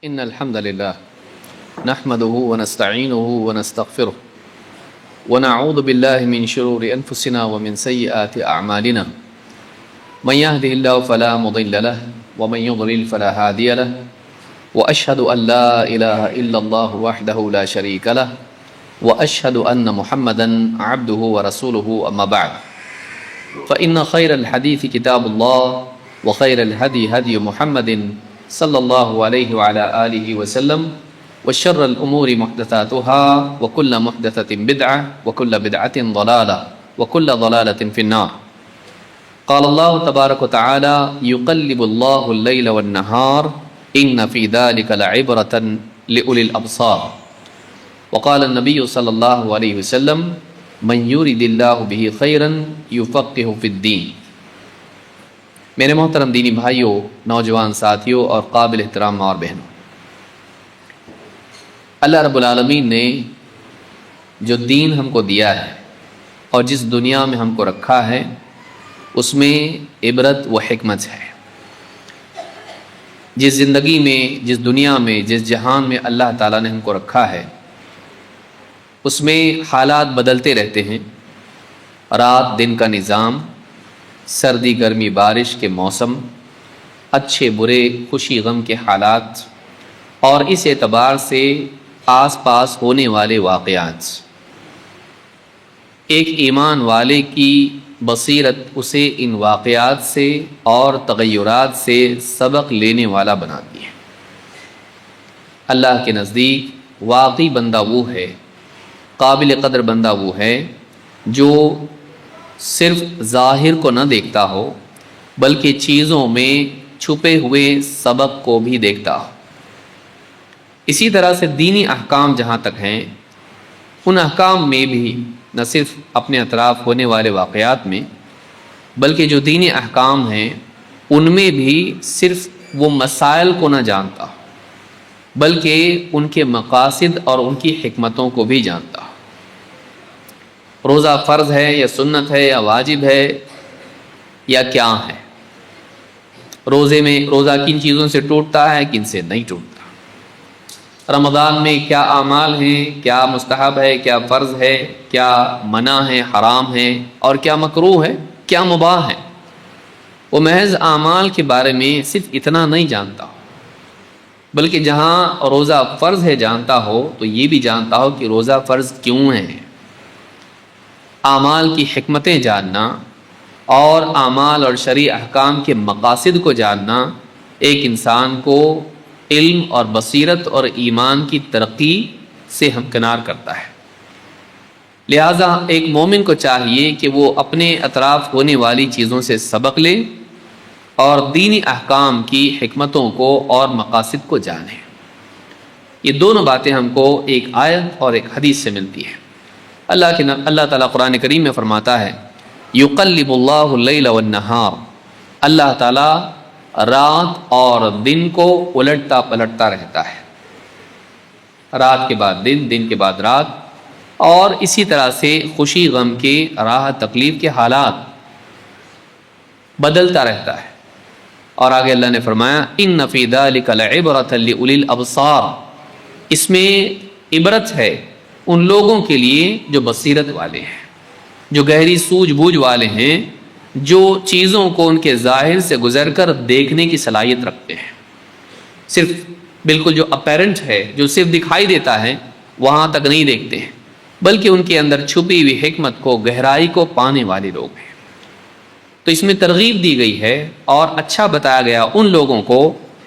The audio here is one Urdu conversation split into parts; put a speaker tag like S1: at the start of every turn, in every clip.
S1: إن الحمد لله نحمده ونستعينه ونستغفره ونعوذ بالله من شرور أنفسنا ومن سيئات أعمالنا من يهده الله فلا مضل له ومن يضلل فلا هادي له وأشهد أن لا إله إلا الله وحده لا شريك له وأشهد أن محمدا عبده ورسوله أما بعد فإن خير الحديث كتاب الله وخير الهدي هدي محمد صلی اللہ علیہ وعلى آلہ وسلم وشر الأمور محدثاتها وكل محدثة بدعة وكل بدعة ضلالة وكل ضلالة في النار قال الله تبارك وتعالى يقلب الله الليل والنهار إن في ذلك لعبرة لأولي الأبصار وقال النبي صلى الله عليه وسلم من يريد الله به خيرا يفقه في الدين۔ میرے محترم دینی بھائیوں، نوجوان ساتھیوں اور قابل احترام ماں اور بہنوں، اللہ رب العالمین نے جو دین ہم کو دیا ہے اور جس دنیا میں ہم کو رکھا ہے اس میں عبرت و حکمت ہے۔ جس زندگی میں، جس دنیا میں، جس جہان میں اللہ تعالیٰ نے ہم کو رکھا ہے اس میں حالات بدلتے رہتے ہیں، رات دن کا نظام، سردی گرمی بارش کے موسم، اچھے برے خوشی غم کے حالات، اور اس اعتبار سے آس پاس ہونے والے واقعات۔ ایک ایمان والے کی بصیرت اسے ان واقعات سے اور تغیرات سے سبق لینے والا بناتی ہے۔ اللہ کے نزدیک واقعی بندہ وہ ہے، قابل قدر بندہ وہ ہے جو صرف ظاہر کو نہ دیکھتا ہو بلکہ چیزوں میں چھپے ہوئے سبق کو بھی دیکھتا ہو۔ اسی طرح سے دینی احکام جہاں تک ہیں، ان احکام میں بھی نہ صرف اپنے اطراف ہونے والے واقعات میں بلکہ جو دینی احکام ہیں ان میں بھی صرف وہ مسائل کو نہ جانتا ہو بلکہ ان کے مقاصد اور ان کی حکمتوں کو بھی جانتا ہو۔ روزہ فرض ہے یا سنت ہے یا واجب ہے یا کیا ہے، روزے میں روزہ کن چیزوں سے ٹوٹتا ہے کن سے نہیں ٹوٹتا، رمضان میں کیا اعمال ہیں، کیا مستحب ہے، کیا فرض ہے، کیا منع ہے، حرام ہے، اور کیا مکروہ ہے، کیا مباح ہے، وہ محض اعمال کے بارے میں صرف اتنا نہیں جانتا ہو بلکہ جہاں روزہ فرض ہے جانتا ہو تو یہ بھی جانتا ہو کہ روزہ فرض کیوں ہے۔ اعمال کی حکمتیں جاننا اور اعمال اور شرعی احکام کے مقاصد کو جاننا ایک انسان کو علم اور بصیرت اور ایمان کی ترقی سے ہمکنار کرتا ہے۔ لہٰذا ایک مومن کو چاہیے کہ وہ اپنے اطراف ہونے والی چیزوں سے سبق لے اور دینی احکام کی حکمتوں کو اور مقاصد کو جانے۔ یہ دونوں باتیں ہم کو ایک آیت اور ایک حدیث سے ملتی ہیں۔ اللہ تعالیٰ قرآن کریم میں فرماتا ہے یقلب اللہ اللیل والنہار، اللہ تعالیٰ رات اور دن کو الٹتا پلٹتا رہتا ہے، رات کے بعد دن، دن کے بعد رات، اور اسی طرح سے خوشی غم کے، راحت تکلیف کے حالات بدلتا رہتا ہے۔ اور آگے اللہ نے فرمایا ان فی ذلک لعبرۃ لأولی الابصار، اس میں عبرت ہے ان لوگوں کے لیے جو بصیرت والے ہیں، جو گہری سوجھ بوجھ والے ہیں، جو چیزوں کو ان کے ظاہر سے گزر کر دیکھنے کی صلاحیت رکھتے ہیں۔ صرف بالکل جو اپیرنٹ ہے، جو صرف دکھائی دیتا ہے وہاں تک نہیں دیکھتے ہیں بلکہ ان کے اندر چھپی ہوئی حکمت کو، گہرائی کو پانے والے لوگ ہیں۔ تو اس میں ترغیب دی گئی ہے اور اچھا بتایا گیا ان لوگوں کو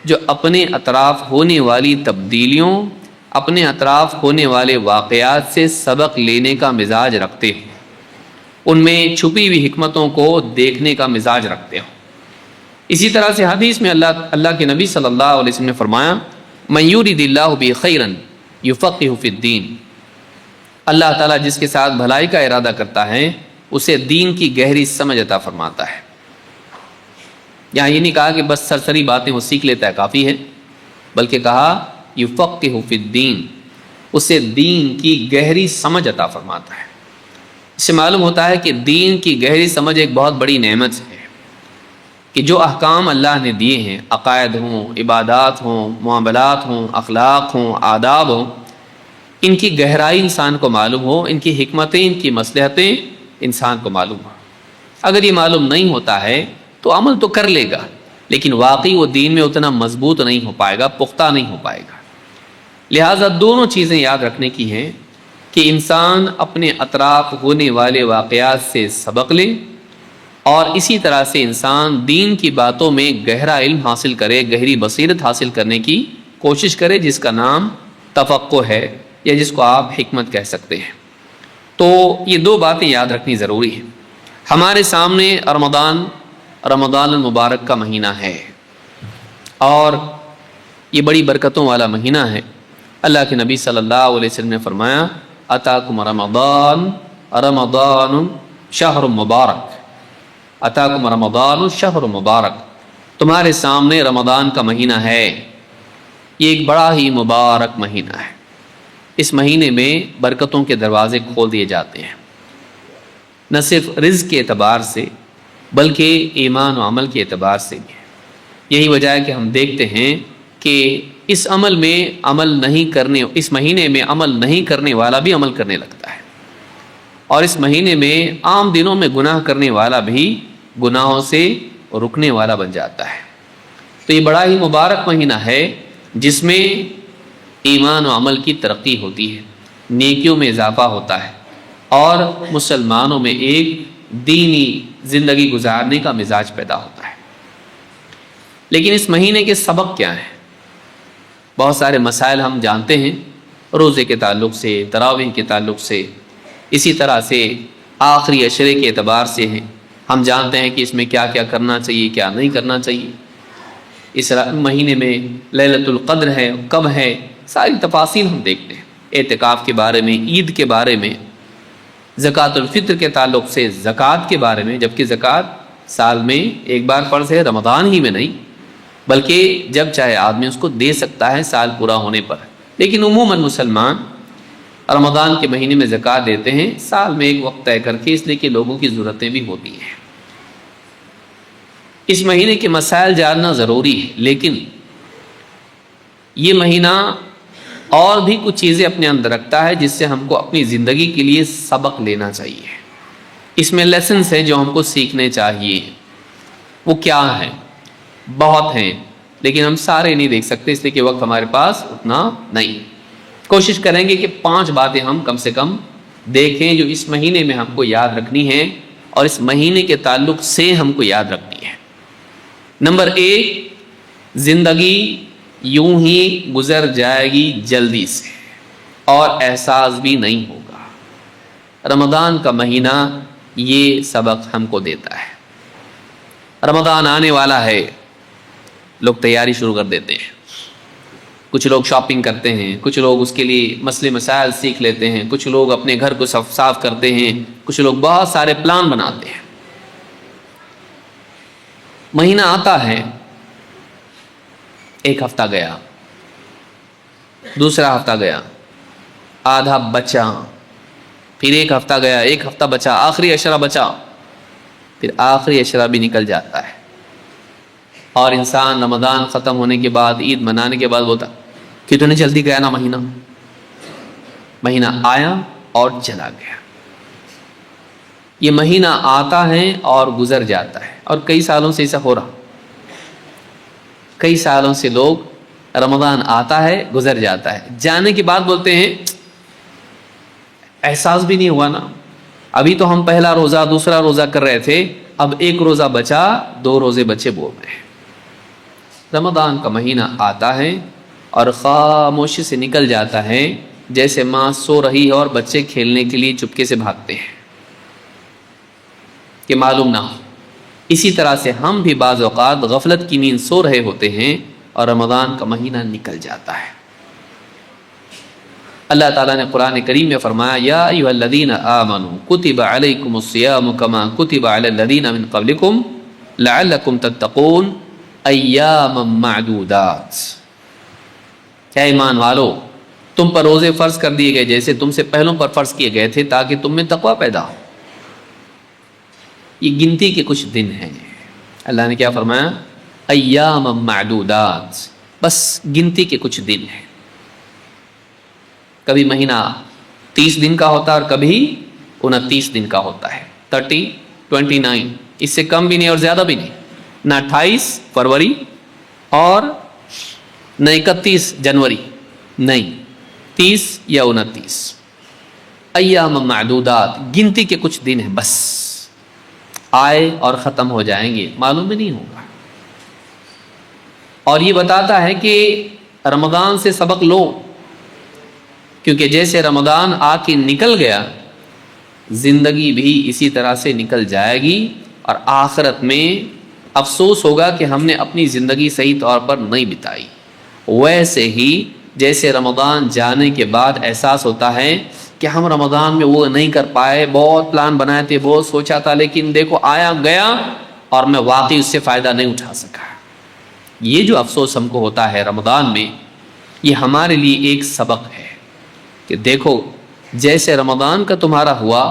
S1: جو اپنے اطراف ہونے والی تبدیلیوں، اپنے اطراف ہونے والے واقعات سے سبق لینے کا مزاج رکھتے ہو، ان میں چھپی ہوئی حکمتوں کو دیکھنے کا مزاج رکھتے ہو۔ اسی طرح سے حدیث میں اللہ کے نبی صلی اللہ علیہ وسلم نے فرمایا من یرید اللہ بہ خیرا یفقہہ فی الدین، اللہ تعالیٰ جس کے ساتھ بھلائی کا ارادہ کرتا ہے اسے دین کی گہری سمجھ عطا فرماتا ہے۔ یہاں یہ نہیں کہا کہ بس سرسری باتیں وہ سیکھ لیتا ہے کافی ہے، بلکہ کہا یفقہ فی الدین، اسے دین کی گہری سمجھ عطا فرماتا ہے۔ اس سے معلوم ہوتا ہے کہ دین کی گہری سمجھ ایک بہت بڑی نعمت ہے۔ کہ جو احکام اللہ نے دیے ہیں، عقائد ہوں، عبادات ہوں، معاملات ہوں، اخلاق ہوں، آداب ہوں، ان کی گہرائی انسان کو معلوم ہو، ان کی حکمتیں، ان کی مصلحتیں انسان کو معلوم ہو۔ اگر یہ معلوم نہیں ہوتا ہے تو عمل تو کر لے گا، لیکن واقعی وہ دین میں اتنا مضبوط نہیں ہو پائے گا، پختہ نہیں ہو پائے گا۔ لہٰذا دونوں چیزیں یاد رکھنے کی ہیں کہ انسان اپنے اطراف ہونے والے واقعات سے سبق لے، اور اسی طرح سے انسان دین کی باتوں میں گہرا علم حاصل کرے، گہری بصیرت حاصل کرنے کی کوشش کرے، جس کا نام تفقہ ہے، یا جس کو آپ حکمت کہہ سکتے ہیں۔ تو یہ دو باتیں یاد رکھنی ضروری ہیں۔ ہمارے سامنے رمضان المبارک کا مہینہ ہے، اور یہ بڑی برکتوں والا مہینہ ہے۔ اللہ کے نبی صلی اللہ علیہ وسلم نے فرمایا، اتاکم رمضان شہر مبارک، اتاکم رمضان شہر مبارک، تمہارے سامنے رمضان کا مہینہ ہے، یہ ایک بڑا ہی مبارک مہینہ ہے۔ اس مہینے میں برکتوں کے دروازے کھول دیے جاتے ہیں، نہ صرف رزق کے اعتبار سے بلکہ ایمان و عمل کے اعتبار سے بھی۔ یہی وجہ ہے کہ ہم دیکھتے ہیں کہ اس مہینے میں عمل نہیں کرنے والا بھی عمل کرنے لگتا ہے، اور اس مہینے میں عام دنوں میں گناہ کرنے والا بھی گناہوں سے رکنے والا بن جاتا ہے۔ تو یہ بڑا ہی مبارک مہینہ ہے، جس میں ایمان و عمل کی ترقی ہوتی ہے، نیکیوں میں اضافہ ہوتا ہے، اور مسلمانوں میں ایک دینی زندگی گزارنے کا مزاج پیدا ہوتا ہے۔ لیکن اس مہینے کے سبق کیا ہیں؟ بہت سارے مسائل ہم جانتے ہیں، روزے کے تعلق سے، تراویح کے تعلق سے، اسی طرح سے آخری عشرے کے اعتبار سے ہیں۔ ہم جانتے ہیں کہ اس میں کیا کیا کرنا چاہیے، کیا نہیں کرنا چاہیے، اس مہینے میں لیلۃ القدر ہے، کب ہے، ساری تفاصیل ہم دیکھتے ہیں۔ اعتکاف کے بارے میں، عید کے بارے میں، زکوٰۃ الفطر کے تعلق سے، زکوٰۃ کے بارے میں، جبکہ زکوٰۃ سال میں ایک بار فرض ہے، رمضان ہی میں نہیں، بلکہ جب چاہے آدمی اس کو دے سکتا ہے سال پورا ہونے پر۔ لیکن عموماً مسلمان رمضان کے مہینے میں زکوٰۃ دیتے ہیں، سال میں ایک وقت طے کر کے، اس لیے کہ لوگوں کی ضرورتیں بھی ہوتی ہیں۔ اس مہینے کے مسائل جاننا ضروری ہے، لیکن یہ مہینہ اور بھی کچھ چیزیں اپنے اندر رکھتا ہے، جس سے ہم کو اپنی زندگی کے لیے سبق لینا چاہیے۔ اس میں لیسنس ہیں جو ہم کو سیکھنے چاہیے۔ وہ کیا ہیں؟ بہت ہیں، لیکن ہم سارے نہیں دیکھ سکتے، اس لیے کہ وقت ہمارے پاس اتنا نہیں۔ کوشش کریں گے کہ 5 باتیں ہم کم سے کم دیکھیں جو اس مہینے میں ہم کو یاد رکھنی ہیں، اور اس مہینے کے تعلق سے ہم کو یاد رکھنی ہے۔ نمبر 1، زندگی یوں ہی گزر جائے گی جلدی سے، اور احساس بھی نہیں ہوگا۔ رمضان کا مہینہ یہ سبق ہم کو دیتا ہے۔ رمضان آنے والا ہے، لوگ تیاری شروع کر دیتے ہیں، کچھ لوگ شاپنگ کرتے ہیں، کچھ لوگ اس کے لیے مسئلے مسائل سیکھ لیتے ہیں، کچھ لوگ اپنے گھر کو صاف کرتے ہیں، کچھ لوگ بہت سارے پلان بناتے ہیں۔ مہینہ آتا ہے، ایک ہفتہ گیا، دوسرا ہفتہ گیا، آدھا بچا، پھر ایک ہفتہ گیا، ایک ہفتہ بچا، آخری عشرہ بچا، پھر آخری عشرہ بھی نکل جاتا ہے، اور انسان رمضان ختم ہونے کے بعد، عید منانے کے بعد بولتا کتنے جلدی گیا نا مہینہ آیا اور چلا گیا۔ یہ مہینہ آتا ہے اور گزر جاتا ہے، اور کئی سالوں سے ایسا ہو رہا۔ کئی سالوں سے لوگ رمضان آتا ہے، گزر جاتا ہے، جانے کے بعد بولتے ہیں احساس بھی نہیں ہوا نا، ابھی تو ہم پہلا روزہ دوسرا روزہ کر رہے تھے، اب ایک روزہ بچا، 2 روزے بچے بول رہے ہیں۔ رمضان کا مہینہ آتا ہے اور خاموشی سے نکل جاتا ہے، جیسے ماں سو رہی ہے اور بچے کھیلنے کے لیے چپکے سے بھاگتے ہیں کہ معلوم نہ ہو۔ اسی طرح سے ہم بھی بعض اوقات غفلت کی نیند سو رہے ہوتے ہیں، اور رمضان کا مہینہ نکل جاتا ہے۔ اللہ تعالیٰ نے قرآن کریم میں فرمایا، یا ایھا الذین آمنوا کتب علیکم الصیام کما کتب علی الذین من قبلکم لعلکم تتقون ایاما معدودات۔ کیا ایمان والو، تم پر روزے فرض کر دیے گئے جیسے تم سے پہلوں پر فرض کیے گئے تھے، تاکہ تم میں تقوی پیدا ہو۔ یہ گنتی کے کچھ دن ہیں، اللہ نے کیا فرمایا؟ ایام معدودات، بس گنتی کے کچھ دن ہیں. کبھی مہینہ 30 دن کا ہوتا ہے اور کبھی 29 دن کا ہوتا ہے. 30 29، اس سے کم بھی نہیں اور زیادہ بھی نہیں. نہ 28 فروری اور نہ 31 جنوری، نہیں، 30 یا 29. ایام معدودات، گنتی کے کچھ دن ہیں، بس آئے اور ختم ہو جائیں گے، معلوم بھی نہیں ہوگا. اور یہ بتاتا ہے کہ رمضان سے سبق لو، کیونکہ جیسے رمضان آ کے نکل گیا، زندگی بھی اسی طرح سے نکل جائے گی، اور آخرت میں افسوس ہوگا کہ ہم نے اپنی زندگی صحیح طور پر نہیں بتائی. ویسے ہی جیسے رمضان جانے کے بعد احساس ہوتا ہے کہ ہم رمضان میں وہ نہیں کر پائے، بہت پلان بنائے تھے، بہت سوچا تھا، لیکن دیکھو آیا گیا اور میں واقعی اس سے فائدہ نہیں اٹھا سکا. یہ جو افسوس ہم کو ہوتا ہے رمضان میں، یہ ہمارے لیے ایک سبق ہے کہ دیکھو جیسے رمضان کا تمہارا ہوا،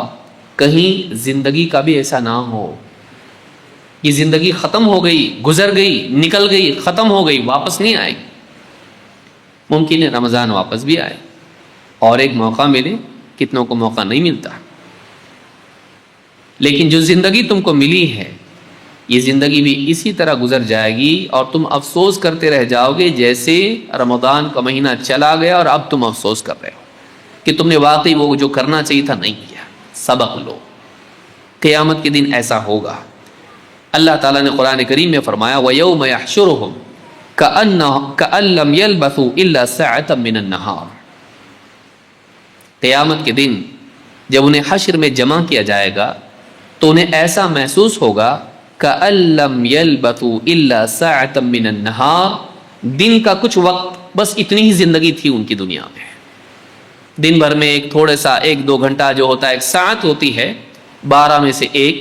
S1: کہیں زندگی کا بھی ایسا نہ ہو. یہ زندگی ختم ہو گئی، گزر گئی، نکل گئی، ختم ہو گئی، واپس نہیں آئے گی. ممکن ہے رمضان واپس بھی آئے اور ایک موقع ملے، کتنوں کو موقع نہیں ملتا. لیکن جو زندگی تم کو ملی ہے، یہ زندگی بھی اسی طرح گزر جائے گی، اور تم افسوس کرتے رہ جاؤ گے جیسے رمضان کا مہینہ چلا گیا اور اب تم افسوس کر رہے ہو کہ تم نے واقعی وہ جو کرنا چاہیے تھا نہیں کیا. سبق لو، قیامت کے دن ایسا ہوگا. اللہ تعالیٰ نے قرآن کریم میں فرمایا وَيَوْمَ يَحْشُرُهُمْ كَأَن لَّمْ يَلْبَثُوا إِلَّا سَاعَةً مِّنَ النَّهَارِ. قیامت کے دن جب انہیں حشر میں جمع کیا جائے گا تو انہیں ایسا محسوس ہوگا كَأَن لَّمْ يَلْبَثُوا إِلَّا سَاعَةً مِّنَ النَّهَارِ، دن کا کچھ وقت، بس اتنی ہی زندگی تھی ان کی دنیا میں. دن بھر میں ایک تھوڑا سا 1-2 گھنٹہ جو ہوتا ہے، ایک ساعت ہوتی ہے، 12 میں سے ایک،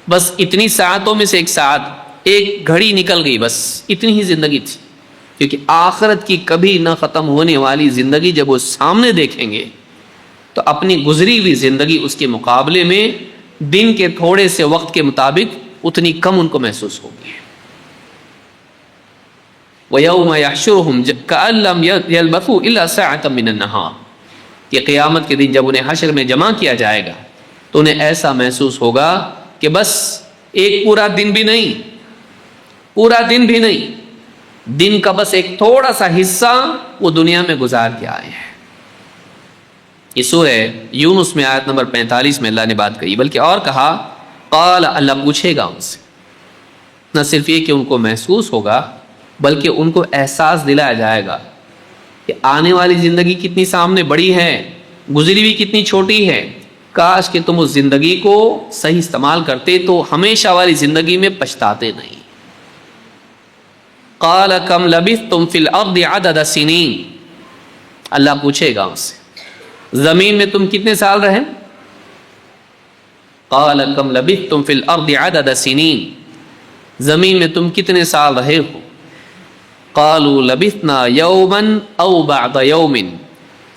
S1: بس اتنی ساعتوں میں سے ایک ساعت، ایک گھڑی نکل گئی، بس اتنی ہی زندگی تھی. کیونکہ آخرت کی کبھی نہ ختم ہونے والی زندگی جب وہ سامنے دیکھیں گے تو اپنی گزری ہوئی زندگی اس کے مقابلے میں دن کے تھوڑے سے وقت کے مطابق اتنی کم ان کو محسوس ہوگی. وَيَوْمَ يَحْشُرُهُمْ كَأَن لَّمْ يَلْبَثُوا إِلَّا سَاعَةً مِّنَ النَّهَارِ، کہ قیامت کے دن جب انہیں حشر میں جمع کیا جائے گا تو انہیں ایسا محسوس ہوگا کہ بس ایک پورا دن بھی نہیں، پورا دن بھی نہیں، دن کا بس ایک تھوڑا سا حصہ وہ دنیا میں گزار کے آئے ہیں. یہ سورہ یونس میں آیت نمبر 45 میں اللہ نے بات کہی، بلکہ اور کہا قال، اللہ پوچھے گا ان سے. نہ صرف یہ کہ ان کو محسوس ہوگا، بلکہ ان کو احساس دلایا جائے گا کہ آنے والی زندگی کتنی سامنے بڑی ہے، گزری بھی کتنی چھوٹی ہے. کاش کہ تم اس زندگی کو صحیح استعمال کرتے تو ہمیشہ والی زندگی میں پچھتاتے نہیں. قال کم لبثتم فی الارض عدد سنین، اللہ پوچھے گا ان سے زمین میں تم کتنے سال رہے. قال کم لبثتم فی الارض عدد سنین، زمین میں تم کتنے سال رہے ہو. قالوا لبثنا یوما او بعض یوم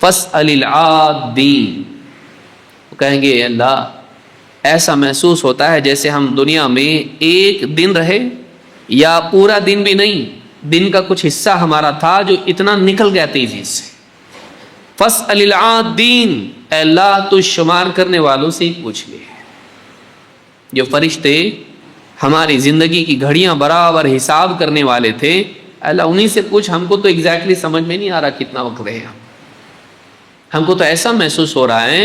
S1: فاسأل العادین، کہیں گے اللہ ایسا محسوس ہوتا ہے جیسے ہم دنیا میں ایک دن رہے یا پورا دن بھی نہیں، دن کا کچھ حصہ ہمارا تھا جو اتنا نکل گیا تیزی سے. فاسأل العادین، اے اللہ تو شمار کرنے والوں سے ہی پوچھ لے. جو فرشتے ہماری زندگی کی گھڑیاں برابر حساب کرنے والے تھے، اللہ انہی سے پوچھ، ہم کو تو ایگزیکٹلی سمجھ میں نہیں آ رہا کتنا وقت رہے. ہم کو تو ایسا محسوس ہو رہا ہے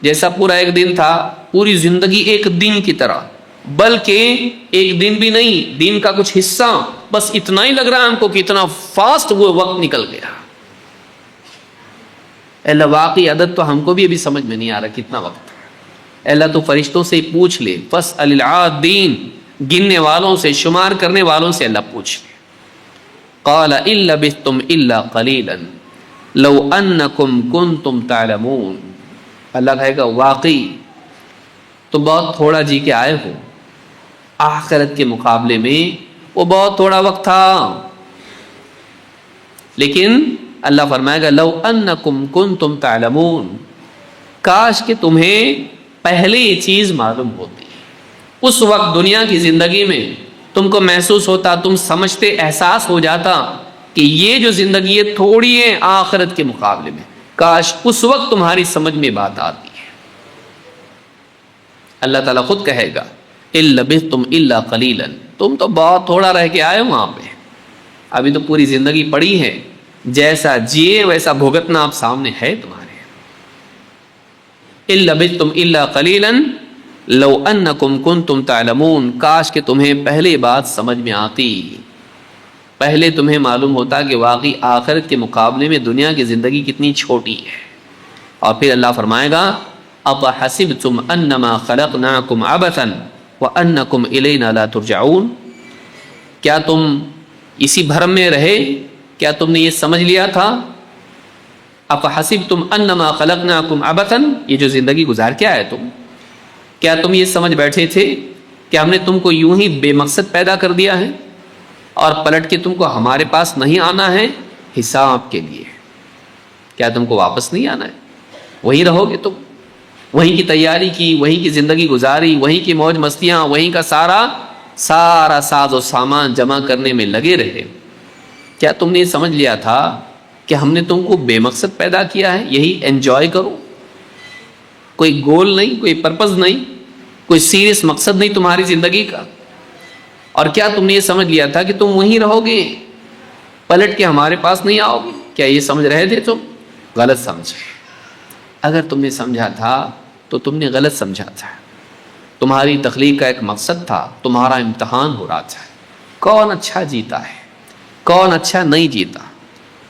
S1: جیسا پورا ایک دن تھا، پوری زندگی ایک دن کی طرح، بلکہ ایک دن بھی نہیں، دن کا کچھ حصہ، بس اتنا ہی لگ رہا ہے ہم کو کہ اتنا فاسٹ وہ وقت نکل گیا. اللہ واقعی عدد تو ہم کو بھی ابھی سمجھ میں نہیں آ رہا کتنا وقت. اللہ تو فرشتوں سے ہی پوچھ لے، فاسأل العادین، گننے والوں سے، شمار کرنے والوں سے اللہ پوچھ لے. قال ان لبثتم الا قلیلا لو انکم کنتم تعلمون، اللہ کہے گا واقعی تو بہت تھوڑا جی کے آئے ہو، آخرت کے مقابلے میں وہ بہت تھوڑا وقت تھا. لیکن اللہ فرمائے گا لو انکم کنتم تعلمون، کاش کہ تمہیں پہلے یہ چیز معلوم ہوتی. اس وقت دنیا کی زندگی میں تم کو محسوس ہوتا، تم سمجھتے، احساس ہو جاتا کہ یہ جو زندگی ہے تھوڑی ہے آخرت کے مقابلے میں، کاش اس وقت تمہاری سمجھ میں بات آتی ہے۔ اللہ تعالیٰ خود کہے گا إِن لَبِثْتُمْ إِلَّا قَلِيلًا، تم تو بہت تھوڑا رہ کے آئے ہو وہاں پہ، ابھی تو پوری زندگی پڑی ہے، جیسا جیے ویسا بھگتنا اب سامنے ہے تمہارے۔ إِن لَبِثْتُمْ إِلَّا قَلِيلًا لَوْ أَنَّكُمْ كُنْتُمْ تَعْلَمُونَ، کاش کہ تمہیں پہلے بات سمجھ میں آتی، پہلے تمہیں معلوم ہوتا کہ واقعی آخرت کے مقابلے میں دنیا کی زندگی کتنی چھوٹی ہے۔ اور پھر اللہ فرمائے گا أَفَحَسِبْتُمْ أَنَّمَا خَلَقْنَاكُمْ عَبَثًا وَأَنَّكُمْ إِلَيْنَا لَا تُرْجَعُونَ، کیا تم اسی بھرم میں رہے؟ کیا تم نے یہ سمجھ لیا تھا أَفَحَسِبْتُمْ أَنَّمَا خَلَقْنَاكُمْ عَبَثًا، یہ جو زندگی گزار کیا ہے تم، کیا تم یہ سمجھ بیٹھے تھے کہ ہم نے تم کو یوں ہی بے مقصد پیدا کر دیا ہے اور پلٹ کے تم کو ہمارے پاس نہیں آنا ہے حساب کے لیے؟ کیا تم کو واپس نہیں آنا ہے؟ وہیں رہو گے تم، وہیں کی تیاری کی، وہیں کی زندگی گزاری، وہیں کی موج مستیاں، وہیں کا سارا ساز و سامان جمع کرنے میں لگے رہے۔ کیا تم نے یہ سمجھ لیا تھا کہ ہم نے تم کو بے مقصد پیدا کیا ہے، یہی انجوائے کرو، کوئی گول نہیں، کوئی پرپز نہیں، کوئی سیریس مقصد نہیں تمہاری زندگی کا؟ اور کیا تم نے یہ سمجھ لیا تھا کہ تم وہیں رہو گے، پلٹ کے ہمارے پاس نہیں آؤ گے؟ کیا یہ سمجھ رہے تھے تم؟ غلط سمجھے۔ اگر تم نے سمجھا تھا تو تم نے غلط سمجھا تھا۔ تمہاری تخلیق کا ایک مقصد تھا، تمہارا امتحان ہو رہا تھا، کون اچھا جیتا ہے، کون اچھا نہیں جیتا،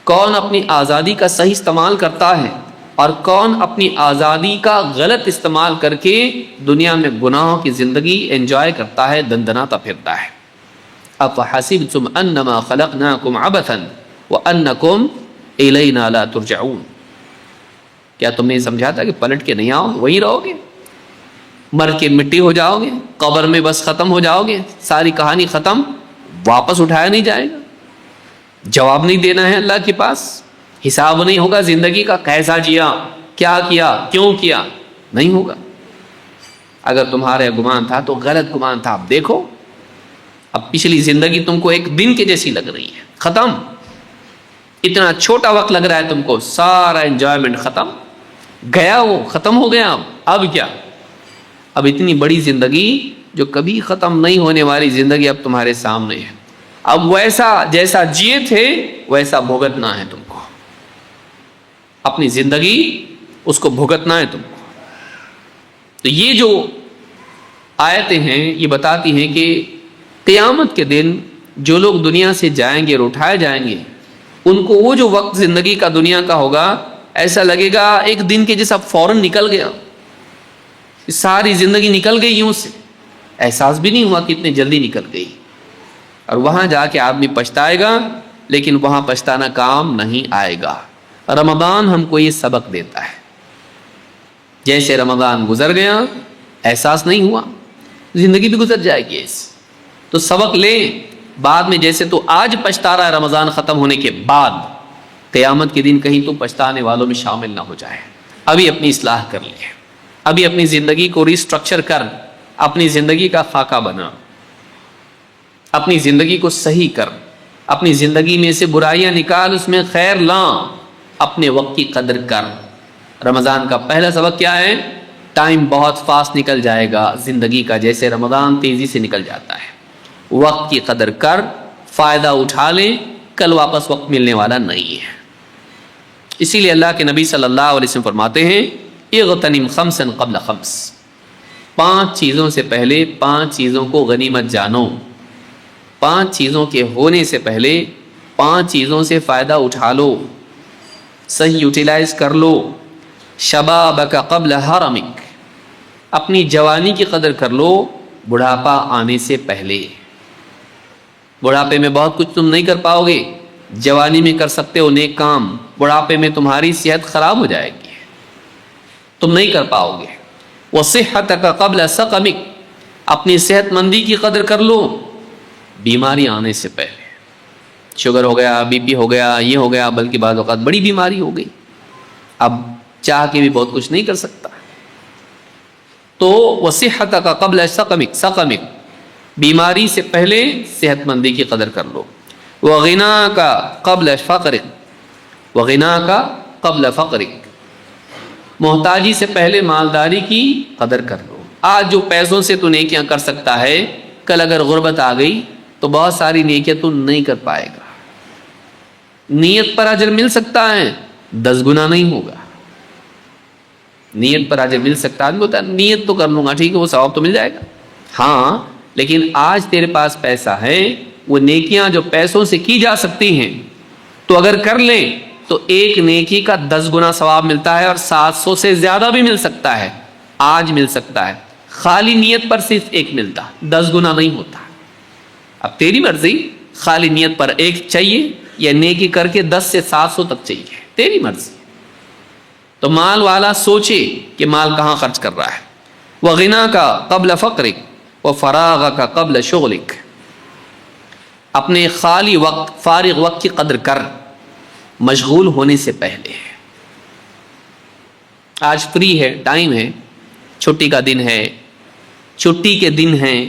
S1: کون اپنی آزادی کا صحیح استعمال کرتا ہے اور کون اپنی آزادی کا غلط استعمال کر کے دنیا میں گناہوں کی زندگی انجوائے کرتا ہے، دندناتا پھرتا ہے۔ أَفَحَسِبْتُمْ أَنَّمَا خَلَقْنَاكُمْ عَبَثًا وَأَنَّكُمْ إِلَيْنَا لَا تُرْجَعُونَ، کیا تم نے سمجھا تھا کہ پلٹ کے نہیں آؤ، وہیں رہو گے، مر کے مٹی ہو جاؤ گے، قبر میں بس ختم ہو جاؤ گے، ساری کہانی ختم، واپس اٹھایا نہیں جائے گا، جواب نہیں دینا ہے اللہ کے پاس، حساب نہیں ہوگا زندگی کا، کیسا جیا، کیا کیا، کیوں کیا، نہیں ہوگا۔ اگر تمہارا گمان تھا تو غلط گمان تھا۔ اب دیکھو، اب پچھلی زندگی تم کو ایک دن کے جیسی لگ رہی ہے، ختم، اتنا چھوٹا وقت لگ رہا ہے تم کو، سارا انجوائمنٹ ختم، گیا وہ، ختم ہو گیا۔ اب کیا، اب اتنی بڑی زندگی جو کبھی ختم نہیں ہونے والی زندگی اب تمہارے سامنے ہے، اب ویسا جیسا جیے تھے ویسا بھگتنا ہے تم کو، اپنی زندگی اس کو بھگتنا ہے تم کو۔ تو یہ جو آیتیں ہیں یہ بتاتی ہیں کہ قیامت کے دن جو لوگ دنیا سے جائیں گے اور اٹھائے جائیں گے، ان کو وہ جو وقت زندگی کا دنیا کا ہوگا ایسا لگے گا ایک دن کے جیسا فوراً نکل گیا، ساری زندگی نکل گئی یوں سے، احساس بھی نہیں ہوا کہ اتنی جلدی نکل گئی۔ اور وہاں جا کے آدمی پچھتائے گا، لیکن وہاں پچھتانا کام نہیں آئے گا۔ رمضان ہم کو یہ سبق دیتا ہے، جیسے رمضان گزر گیا احساس نہیں ہوا، زندگی بھی گزر جائے گی ایسے، تو سبق لے بعد میں، جیسے تو آج پچھتا رہا ہے رمضان ختم ہونے کے بعد، قیامت کے دن کہیں تو پچھتانے والوں میں شامل نہ ہو جائے۔ ابھی اپنی اصلاح کر لے، ابھی اپنی زندگی کو ریسٹرکچر کر، اپنی زندگی کا خاکہ بنا، اپنی زندگی کو صحیح کر، اپنی زندگی میں سے برائیاں نکال، اس میں خیر لاں، اپنے وقت کی قدر کر۔ رمضان کا پہلا سبق کیا ہے؟ ٹائم بہت فاسٹ نکل جائے گا زندگی کا، جیسے رمضان تیزی سے نکل جاتا ہے۔ وقت کی قدر کر، فائدہ اٹھا لے، کل واپس وقت ملنے والا نہیں ہے۔ اسی لیے اللہ کے نبی صلی اللہ علیہ وسلم فرماتے ہیں اغتنم خمسا قبل خمس، 5 چیزوں سے پہلے 5 چیزوں کو غنیمت جانو، 5 چیزوں کے ہونے سے پہلے 5 چیزوں سے فائدہ اٹھا لو، صحیح یوٹیلائز کر لو۔ شبابک قبل حرمک، اپنی جوانی کی قدر کر لو بڑھاپا آنے سے پہلے۔ بڑھاپے میں بہت کچھ تم نہیں کر پاؤ گے، جوانی میں کر سکتے ہو نیک کام، بڑھاپے میں تمہاری صحت خراب ہو جائے گی، تم نہیں کر پاؤ گے۔ وصحتک قبل سقمک، اپنی صحت مندی کی قدر کر لو بیماری آنے سے پہلے، شوگر ہو گیا، بی پی ہو گیا، یہ ہو گیا، بلکہ بعض اوقات بڑی بیماری ہو گئی، اب چاہ کے بھی بہت کچھ نہیں کر سکتا۔ تو وصحتک قبل سقمک، بیماری سے پہلے صحت مندی کی قدر کر لو. وغناک قبل فقرک، وغناک قبل فقرک، محتاجی سے پہلے مالداری کی قدر کر لو. آج جو پیسوں سے تو نیکیاں کر سکتا ہے، کل اگر غربت آ گئی تو بہت ساری نیکیاں تو نہیں کر پائے گا. نیت پر اجر مل سکتا ہے، 10 گنا نہیں ہوگا. نیت پر اجر مل سکتا ہے، بولتا نیت تو کر لوں گا، ٹھیک ہے، وہ ثواب تو مل جائے گا. ہاں لیکن آج تیرے پاس پیسہ ہے، وہ نیکیاں جو پیسوں سے کی جا سکتی ہیں تو اگر کر لیں تو ایک نیکی کا 10 گنا ثواب ملتا ہے، اور 700 سے زیادہ بھی مل سکتا ہے. آج مل سکتا ہے، خالی نیت پر صرف ایک ملتا، 10 گنا نہیں ہوتا. اب تیری مرضی، خالی نیت پر ایک چاہیے یا نیکی کر کے 10 سے 700 تک چاہیے، تیری مرضی. تو مال والا سوچے کہ مال کہاں خرچ کر رہا ہے. وغناک قبل فقرک وفراغک قبل شغلک، اپنے خالی وقت، فارغ وقت کی قدر کر، مشغول ہونے سے پہلے. آج فری ہے، ٹائم ہے، چھٹی کا دن ہے، چھٹی کے دن ہیں،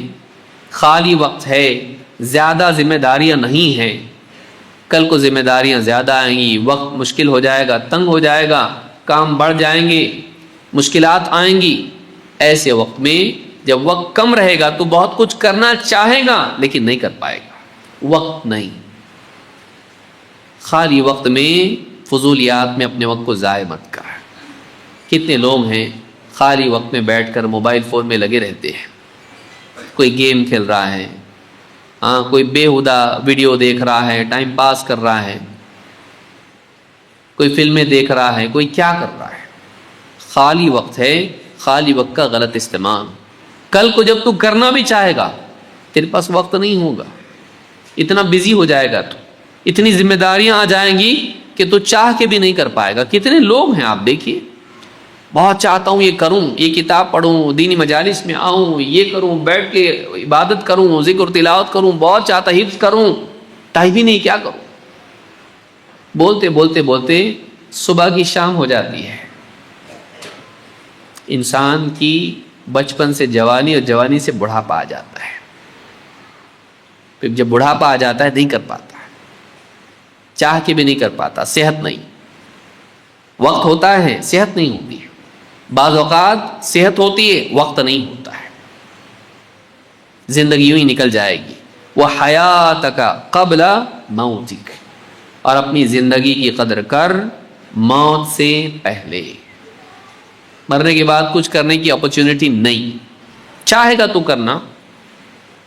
S1: خالی وقت ہے، زیادہ ذمہ داریاں نہیں ہیں. کل کو ذمہ داریاں زیادہ آئیں گی، وقت مشکل ہو جائے گا، تنگ ہو جائے گا، کام بڑھ جائیں گے، مشکلات آئیں گی. ایسے وقت میں جب وقت کم رہے گا تو بہت کچھ کرنا چاہے گا لیکن نہیں کر پائے گا، وقت نہیں. خالی وقت میں فضولیات میں اپنے وقت کو ضائع مت کر. کتنے لوگ ہیں خالی وقت میں بیٹھ کر موبائل فون میں لگے رہتے ہیں، کوئی گیم کھیل رہا ہے، ہاں کوئی بےہودہ ویڈیو دیکھ رہا ہے، ٹائم پاس کر رہا ہے، کوئی فلمیں دیکھ رہا ہے، کوئی کیا کر رہا ہے. خالی وقت ہے، خالی وقت کا غلط استعمال. کل کو جب تو کرنا بھی چاہے گا تیرے پاس وقت نہیں ہوگا، اتنا بزی ہو جائے گا، تو اتنی ذمہ داریاں آ جائیں گی کہ تو چاہ کے بھی نہیں کر پائے گا. کتنے لوگ ہیں آپ دیکھیے، بہت چاہتا ہوں یہ کروں، یہ کتاب پڑھوں، دینی مجالس میں آؤں، یہ کروں، بیٹھ کے عبادت کروں، ذکر تلاوت کروں، بہت چاہتا حفظ کروں، ٹائم ہی نہیں، کیا کروں. بولتے بولتے بولتے صبح کی شام ہو جاتی ہے. انسان کی بچپن سے جوانی اور جوانی سے بڑھاپا آ جاتا ہے. پھر جب بڑھاپا آ جاتا ہے نہیں کر پاتا، چاہ کے بھی نہیں کر پاتا. صحت نہیں، وقت ہوتا ہے صحت نہیں ہوتی ہے. بعض اوقات صحت ہوتی ہے وقت نہیں ہوتا ہے. زندگی یوں ہی نکل جائے گی. وحیاتک قبل موتک، اور اپنی زندگی کی قدر کر موت سے پہلے. مرنے کے بعد کچھ کرنے کی اپرچونٹی نہیں. چاہے گا تو کرنا،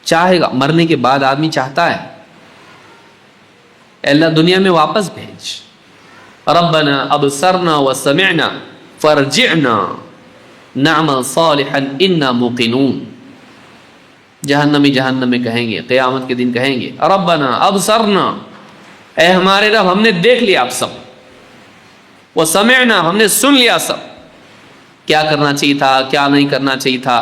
S1: چاہے گا. مرنے کے بعد آدمی چاہتا ہے اللہ دنیا میں واپس بھیج. ربنا ابصرنا وسمعنا فرجعنا نعمل صالحا انا موقنون. جہنمی جہنم میں کہیں گے، قیامت کے دن کہیں گے ربنا ابصرنا، اے ہمارے رب ہم نے دیکھ لیا اب سب، وسمعنا ہم نے سن لیا سب، کیا کرنا چاہیے تھا کیا نہیں کرنا چاہیے تھا،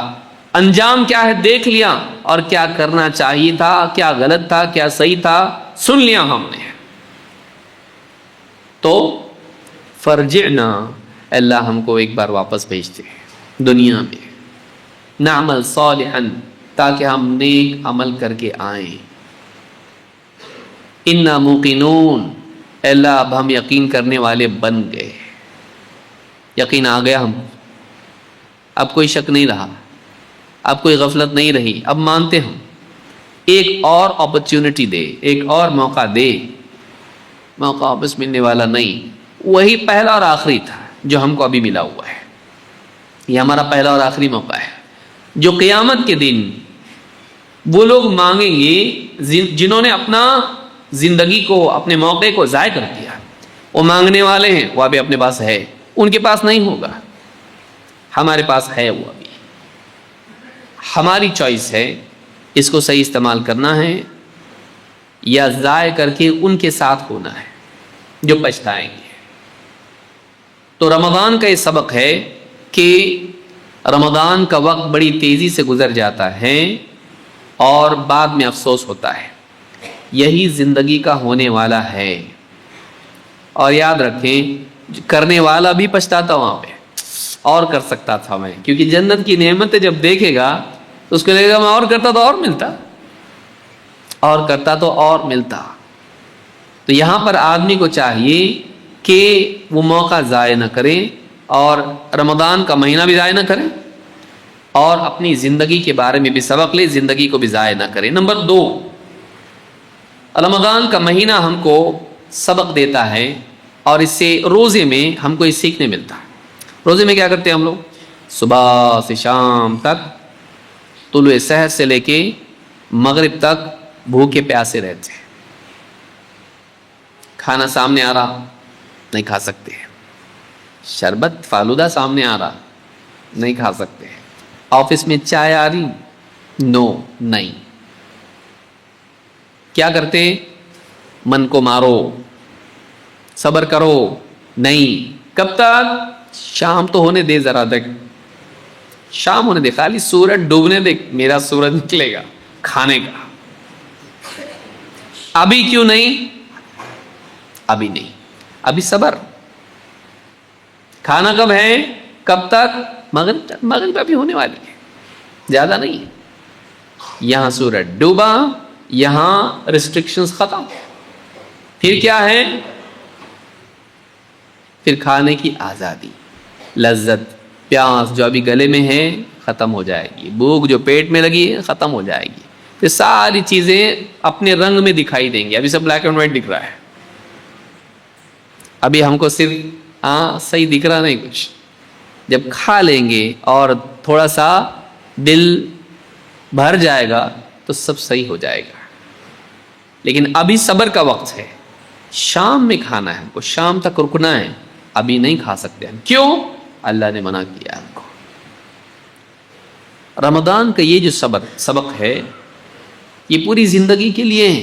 S1: انجام کیا ہے دیکھ لیا، اور کیا کرنا چاہیے تھا، کیا غلط تھا، کیا صحیح تھا، سن لیا ہم نے. تو فرجعنا، اللہ ہم کو ایک بار واپس بھیجتے ہیں دنیا میں، نعمل صالحا، تاکہ ہم نیک عمل کر کے آئیں. انا موقنون، اللہ اب ہم یقین کرنے والے بن گئے، یقین آ گیا ہم، اب کوئی شک نہیں رہا، اب کوئی غفلت نہیں رہی، اب مانتے ہم. ایک اور اپرچونٹی دے، ایک اور موقع دے. موقع واپس ملنے والا نہیں، وہی پہلا اور آخری تھا جو ہم کو ابھی ملا ہوا ہے. یہ ہمارا پہلا اور آخری موقع ہے جو قیامت کے دن وہ لوگ مانگیں گے جنہوں نے اپنا زندگی کو، اپنے موقع کو ضائع کر دیا. وہ مانگنے والے ہیں، وہ ابھی اپنے پاس ہے، ان کے پاس نہیں ہوگا، ہمارے پاس ہے وہ ابھی. ہماری چوائس ہے، اس کو صحیح استعمال کرنا ہے یا ضائع کر کے ان کے ساتھ ہونا ہے جو پچھتائیں گے. تو رمضان کا یہ سبق ہے کہ رمضان کا وقت بڑی تیزی سے گزر جاتا ہے اور بعد میں افسوس ہوتا ہے. یہی زندگی کا ہونے والا ہے. اور یاد رکھیں، کرنے والا بھی پچھتاتا وہاں پہ، اور کر سکتا تھا میں، کیونکہ جنت کی نعمتیں جب دیکھے گا تو اس کو لگے گا میں اور کرتا تو اور ملتا. اور کرتا تو اور ملتا. تو یہاں پر آدمی کو چاہیے کہ وہ موقع ضائع نہ کرے اور رمضان کا مہینہ بھی ضائع نہ کرے اور اپنی زندگی کے بارے میں بھی سبق لے, زندگی کو بھی ضائع نہ کرے. نمبر 2, رمضان کا مہینہ ہم کو سبق دیتا ہے اور اس سے روزے میں ہم کو یہ سیکھنے ملتا ہے. روزے میں کیا کرتے ہیں ہم لوگ؟ صبح سے شام تک, طلوع سحر سے لے کے مغرب تک بھوکے پیاسے رہتے ہیں. کھانا سامنے آ رہا نہیں کھا سکتے, شربت فالودہ سامنے آ رہا نہیں کھا سکتے, آفس میں چائے آ رہی نہیں. کیا کرتے؟ من کو مارو, صبر کرو نہیں. کب تک؟ شام تو ہونے دے, ذرا تک شام ہونے دے, خالی سورج ڈوبنے دے, میرا سورج نکلے گا کھانے کا. ابھی کیوں نہیں؟ ابھی نہیں, ابھی صبر. کھانا کب ہے؟ کب تک؟ مغرب ابھی ہونے والی ہے, زیادہ نہیں. یہاں سورج ڈوبا, یہاں ریسٹرکشنز ختم. پھر کیا ہے؟ پھر کھانے کی آزادی, لذت, پیاس جو ابھی گلے میں ہے ختم ہو جائے گی, بھوک جو پیٹ میں لگی ہے ختم ہو جائے گی. پھر ساری چیزیں اپنے رنگ میں دکھائی دیں گی. ابھی سب بلیک اینڈ وائٹ دکھ رہا ہے, ابھی ہم کو صرف صحیح دکھ رہا نہیں کچھ. جب کھا لیں گے اور تھوڑا سا دل بھر جائے گا تو سب صحیح ہو جائے گا. لیکن ابھی صبر کا وقت ہے, شام میں کھانا ہے ہم کو, شام تک رکنا ہے, ابھی نہیں کھا سکتے ہم. کیوں؟ اللہ نے منع کیا ہم کو. رمضان کا یہ جو سبق ہے یہ پوری زندگی کے لیے ہے.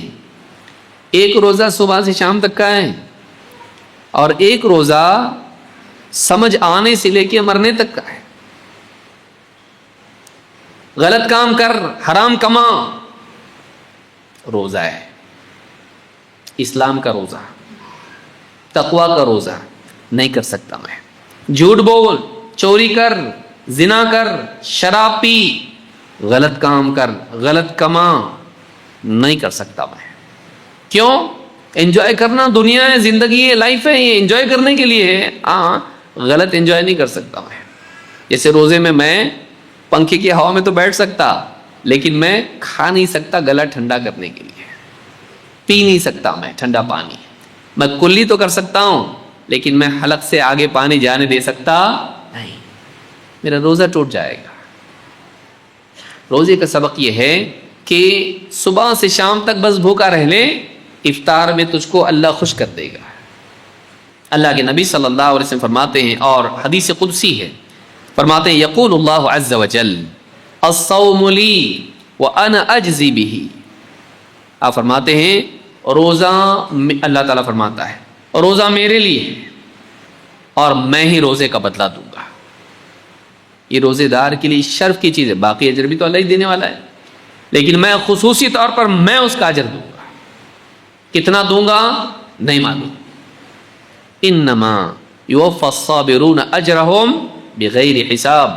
S1: ایک روزہ صبح سے شام تک کا ہے اور ایک روزہ سمجھ آنے سے لے کے مرنے تک کا ہے. غلط کام کر, حرام کما, روزہ ہے, اسلام کا روزہ, تقوی کا روزہ. نہیں کر سکتا میں. جھوٹ بول, چوری کر, زنا کر, شراب پی, غلط کام کر, غلط کما, نہیں کر سکتا میں. کیوں؟ انجوائے کرنا دنیا ہے, زندگی ہے, لائف ہے, یہ انجوائے کرنے کے لیے ہے. غلط انجوائے نہیں کر سکتا میں. جیسے روزے میں پنکھے کی ہوا میں تو بیٹھ سکتا, لیکن میں کھا نہیں سکتا گلا ٹھنڈا کرنے کے لیے, پی نہیں سکتا میں ٹھنڈا پانی. میں کلی تو کر سکتا ہوں لیکن میں حلق سے آگے پانی جانے دے سکتا نہیں, میرا روزہ ٹوٹ جائے گا. روزے کا سبق یہ ہے کہ صبح سے شام تک بس بھوکا رہ لے, افطار میں تجھ کو اللہ خوش کر دے گا. اللہ کے نبی صلی اللہ علیہ وسلم فرماتے ہیں, اور حدیث قدسی ہے, فرماتے ہیں یقول اللہ عز وجل الصوم لی وانا اجزی بہ. آپ فرماتے ہیں روزہ, اللہ تعالیٰ فرماتا ہے روزہ میرے لیے ہے اور میں ہی روزے کا بدلہ دوں گا. یہ روزے دار کے لیے شرف کی چیز ہے, باقی اجر بھی تو اللہ ہی دینے والا ہے, لیکن میں خصوصی طور پر میں اس کا اجر دوں گا. کتنا دوں گا نہیں معلوم. انما یوفی الصابرون اجرہم بغیر حساب.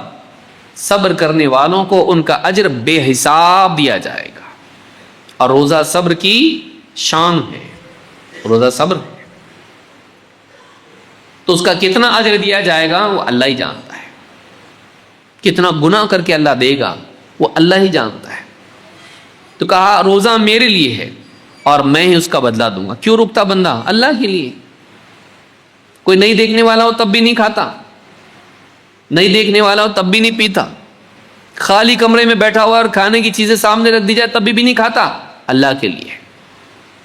S1: صبر کرنے والوں کو ان کا اجر بے حساب دیا جائے گا. اور روزہ صبر کی شان ہے, روزہ صبر ہے, تو اس کا کتنا اجر دیا جائے گا وہ اللہ ہی جانتا ہے. کتنا گناہ کر کے اللہ دے گا وہ اللہ ہی جانتا ہے. تو کہا روزہ میرے لیے ہے اور میں ہی اس کا بدلہ دوں گا. کیوں رکتا بندہ؟ اللہ کے لیے. کوئی نہیں دیکھنے والا ہو تب بھی نہیں کھاتا, نہیں دیکھنے والا ہو تب بھی نہیں پیتا, خالی کمرے میں بیٹھا ہوا اور کھانے کی چیزیں سامنے رکھ دی جائے تب بھی نہیں کھاتا. اللہ کے لیے.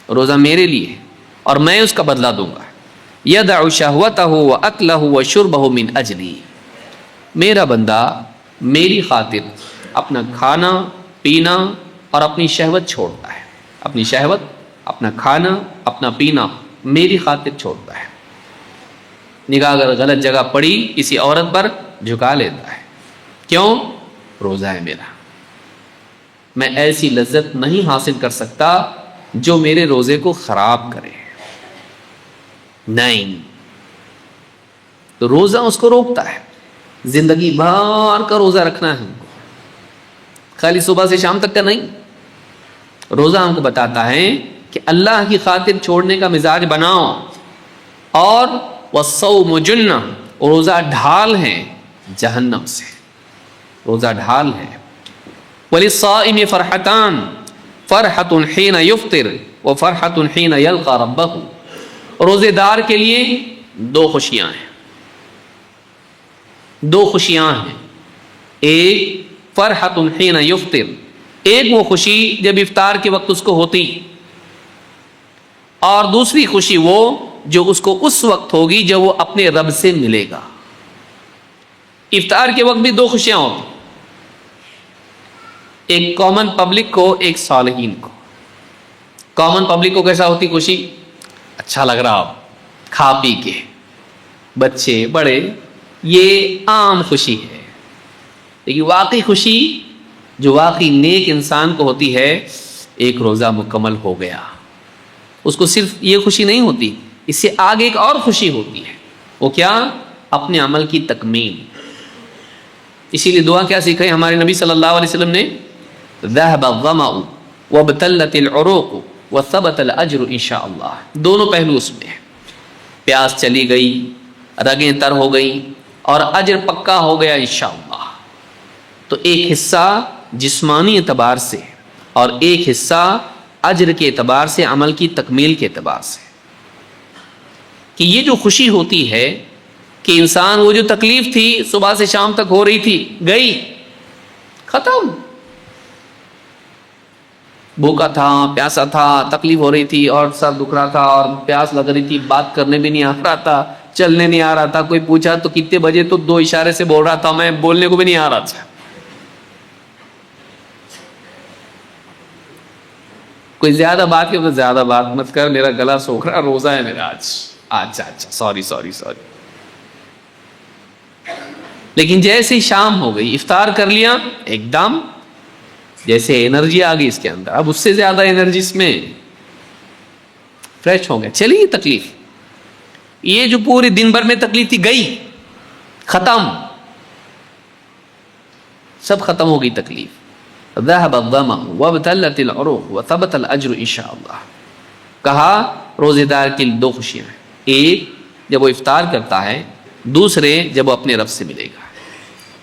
S1: روزہ میرے لیے اور میں اس کا بدلہ دوں گا. یدع شہوتہ واکلہ وشربہ من اجلی. میرا بندہ میری خاطر اپنا کھانا پینا اور اپنی شہوت چھوڑتا ہے. اپنی شہوت, اپنا کھانا, اپنا پینا میری خاطر چھوڑتا ہے. نگاہ اگر غلط جگہ پڑی کسی عورت پر جھکا لیتا ہے. کیوں؟ روزہ ہے میرا. میں ایسی لذت نہیں حاصل کر سکتا جو میرے روزے کو خراب کرے. نہیں, تو روزہ اس کو روکتا ہے. زندگی بھر کا روزہ رکھنا ہے ہم کو, خالی صبح سے شام تک کا نہیں. روزہ ہم کو بتاتا ہے کہ اللہ کی خاطر چھوڑنے کا مزاج بناؤ. اور والصوم جنہ، روزہ ڈھال ہے جہنم سے، روزہ ڈھال ہے. وللصائم فرحتان، فرحۃ حین یفطر وفرحۃ حین یلقى ربہ. روزے دار کے لیے دو خوشیاں ہیں، دو خوشیاں ہیں. ایک فرحۃ حین یفطر، ایک وہ خوشی جب افطار کے وقت اس کو ہوتی، اور دوسری خوشی وہ جو اس کو اس وقت ہوگی جب وہ اپنے رب سے ملے گا. افطار کے وقت بھی دو خوشیاں ہوتی، ایک کامن پبلک کو، ایک صالحین کو. کامن پبلک کو کیسا ہوتی خوشی؟ اچھا لگ رہا ہو کھا پی کے، بچے بڑے، یہ عام خوشی ہے. لیکن واقعی خوشی جو واقعی نیک انسان کو ہوتی ہے، ایک روزہ مکمل ہو گیا، اس کو صرف یہ خوشی نہیں ہوتی، اس سے آگے ایک اور خوشی ہوتی ہے. وہ کیا؟ اپنے عمل کی تکمیل. اسی لیے دعا کیا سکھائی ہمارے نبی صلی اللہ علیہ وسلم نے؟ ذهب الظمأ وابتلت العروق وثبت الاجر انشاءاللہ. دونوں پہلو اس میں ہیں. پیاس چلی گئی، رگیں تر ہو گئی، اور اجر پکا ہو گیا انشاءاللہ. تو ایک حصہ جسمانی اعتبار سے اور ایک حصہ اجر کے اعتبار سے، عمل کی تکمیل کے اعتبار سے، کہ یہ جو خوشی ہوتی ہے کہ انسان وہ جو تکلیف تھی صبح سے شام تک ہو رہی تھی، گئی، ختم. بھوکا تھا، پیاسا تھا، تکلیف ہو رہی تھی، اور سر دکھ رہا تھا، اور پیاس لگ رہی تھی، بات کرنے بھی نہیں آ رہا تھا، چلنے نہیں آ رہا تھا. کوئی پوچھا تو کتنے بجے، تو 2 اشارے سے بول رہا تھا، میں بولنے کو بھی نہیں آ رہا تھا. کوئی زیادہ بات کی، زیادہ بات مت کر، میرا گلا سوکھ رہا، روزہ ہے میرا آج. اچھا سوری. لیکن جیسے شام ہو گئی، افطار کر لیا، ایک دم جیسے انرجی آ گئی اس کے اندر، اب اس سے زیادہ انرجی اس میں، فریش ہو گیا. چلی تکلیف، یہ جو پورے دن بھر میں تکلیف تھی، گئی، ختم، سب ختم ہو گئی تکلیف. ذهب الظمأ وابتلت العروق وثبت الاجر انشاءاللہ. کہا روزے دار کے لیے دو خوشیاں ہیں، ایک جب وہ افطار کرتا ہے، دوسرے جب وہ اپنے رب سے ملے گا.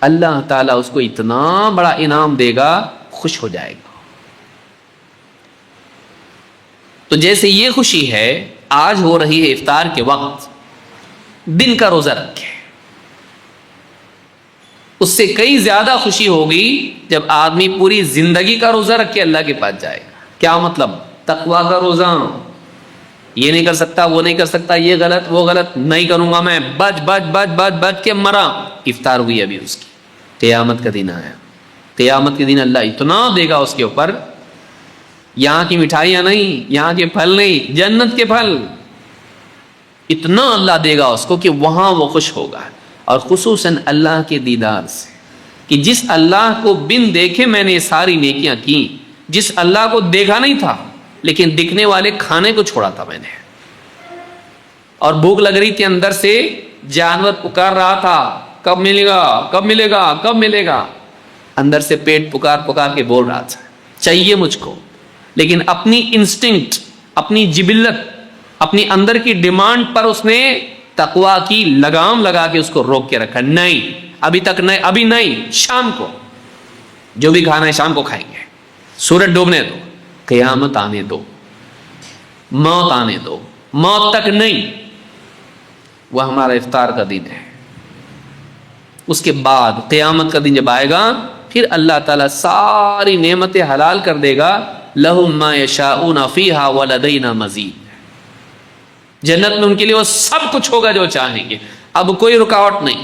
S1: اللہ تعالیٰ اس کو اتنا بڑا انعام دے گا، خوش ہو جائے گا. تو جیسے یہ خوشی ہے آج ہو رہی ہے افطار کے وقت، دن کا روزہ رکھے، اس سے کئی زیادہ خوشی ہوگی جب آدمی پوری زندگی کا روزہ رکھ کے اللہ کے پاس جائے گا. کیا مطلب؟ تقویٰ کا روزہ، یہ نہیں کر سکتا، وہ نہیں کر سکتا، یہ غلط، وہ غلط نہیں کروں گا میں، بچ کے مرا. افطار ہوئی ابھی اس کی، قیامت کا دن آیا. قیامت کے دن اللہ اتنا دے گا اس کے اوپر، یہاں کی مٹھائیاں نہیں، یہاں کے پھل نہیں، جنت کے پھل، اتنا اللہ دے گا اس کو کہ وہاں وہ خوش ہوگا. اور خصوصاً اللہ کے دیدار سے، کہ جس اللہ کو بن دیکھے میں نے یہ ساری نیکیاں کی، جس اللہ کو دیکھا نہیں تھا لیکن دکھنے والے کھانے کو چھوڑا تھا میں نے، اور بھوک لگ رہی تھی، اندر سے جانور پکار رہا تھا، کب ملے گا، کب ملے گا، کب ملے گا، اندر سے پیٹ پکار کے بول رہا تھا چاہیے مجھ کو. لیکن اپنی انسٹنکٹ، اپنی جبلت، اپنی اندر کی ڈیمانڈ پر اس نے تقویٰ کی لگام لگا کے اس کو روک کے رکھا. نہیں ابھی تک نہیں، ابھی نہیں، شام کو جو بھی کھانا ہے شام کو کھائیں گے، سورج ڈوبنے دو، قیامت آنے دو، موت آنے دو، موت تک نہیں. وہ ہمارا افطار کا دن ہے. اس کے بعد قیامت کا دن جب آئے گا، پھر اللہ تعالیٰ ساری نعمتیں حلال کر دے گا. لَهُمْ مَا يَشَاءُونَ فِيهَا وَلَدَيْنَا مَزِيدٌ. جنت میں ان کے لیے وہ سب کچھ ہوگا جو چاہیں گے، اب کوئی رکاوٹ نہیں.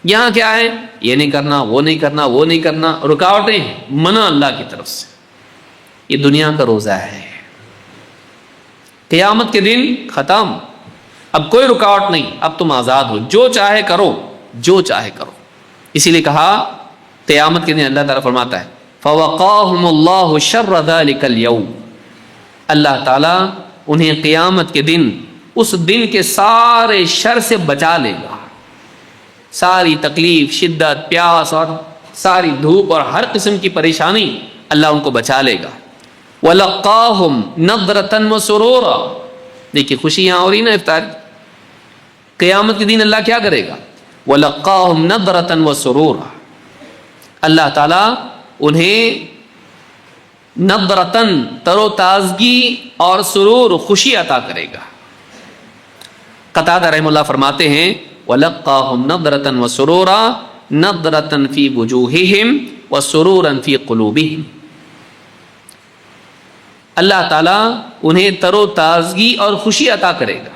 S1: یہاں کیا ہے؟ یہ نہیں کرنا، وہ نہیں کرنا، وہ نہیں کرنا، رکاوٹیں ہیں، منع اللہ کی طرف سے. یہ دنیا کا روزہ ہے. قیامت کے دن ختم، اب کوئی رکاوٹ نہیں، اب تم آزاد ہو، جو چاہے کرو، جو چاہے کرو. اسی لیے کہا قیامت کے دن اللہ تعالیٰ فرماتا ہے فَوَقَاهُمُ اللَّهُ شَرَّ ذَلِكَ الْيَوْمِ. اللہ تعالیٰ انہیں قیامت کے دن، اس دن کے سارے شر سے بچا لے گا. ساری تکلیف، شدت، پیاس اور ساری دھوپ اور ہر قسم کی پریشانی اللہ ان کو بچا لے گا. وَلَقَّاهُمْ نَضْرَةً وَسُرُورًا. دیکھیے خوشی یہاں ہو رہی نا افطار. قیامت کے دن اللہ کیا کرے گا؟ وَلَقَّاهُمْ نَضْرَةً وَسُرُورًا. اللہ تعالیٰ انہیں نضرتن تر و تازگی اور سرور خوشی عطا کرے گا. قتادہ رحمہ اللہ فرماتے ہیں وَلَقَّاهُمْ نَضْرَةً وَسُرُورًا نَضْرَةً فِي وُجُوهِهِمْ وَسُرُورًا فِي قُلُوبِهِمْ. اللہ تعالیٰ انہیں تر و تازگی اور خوشی عطا کرے گا.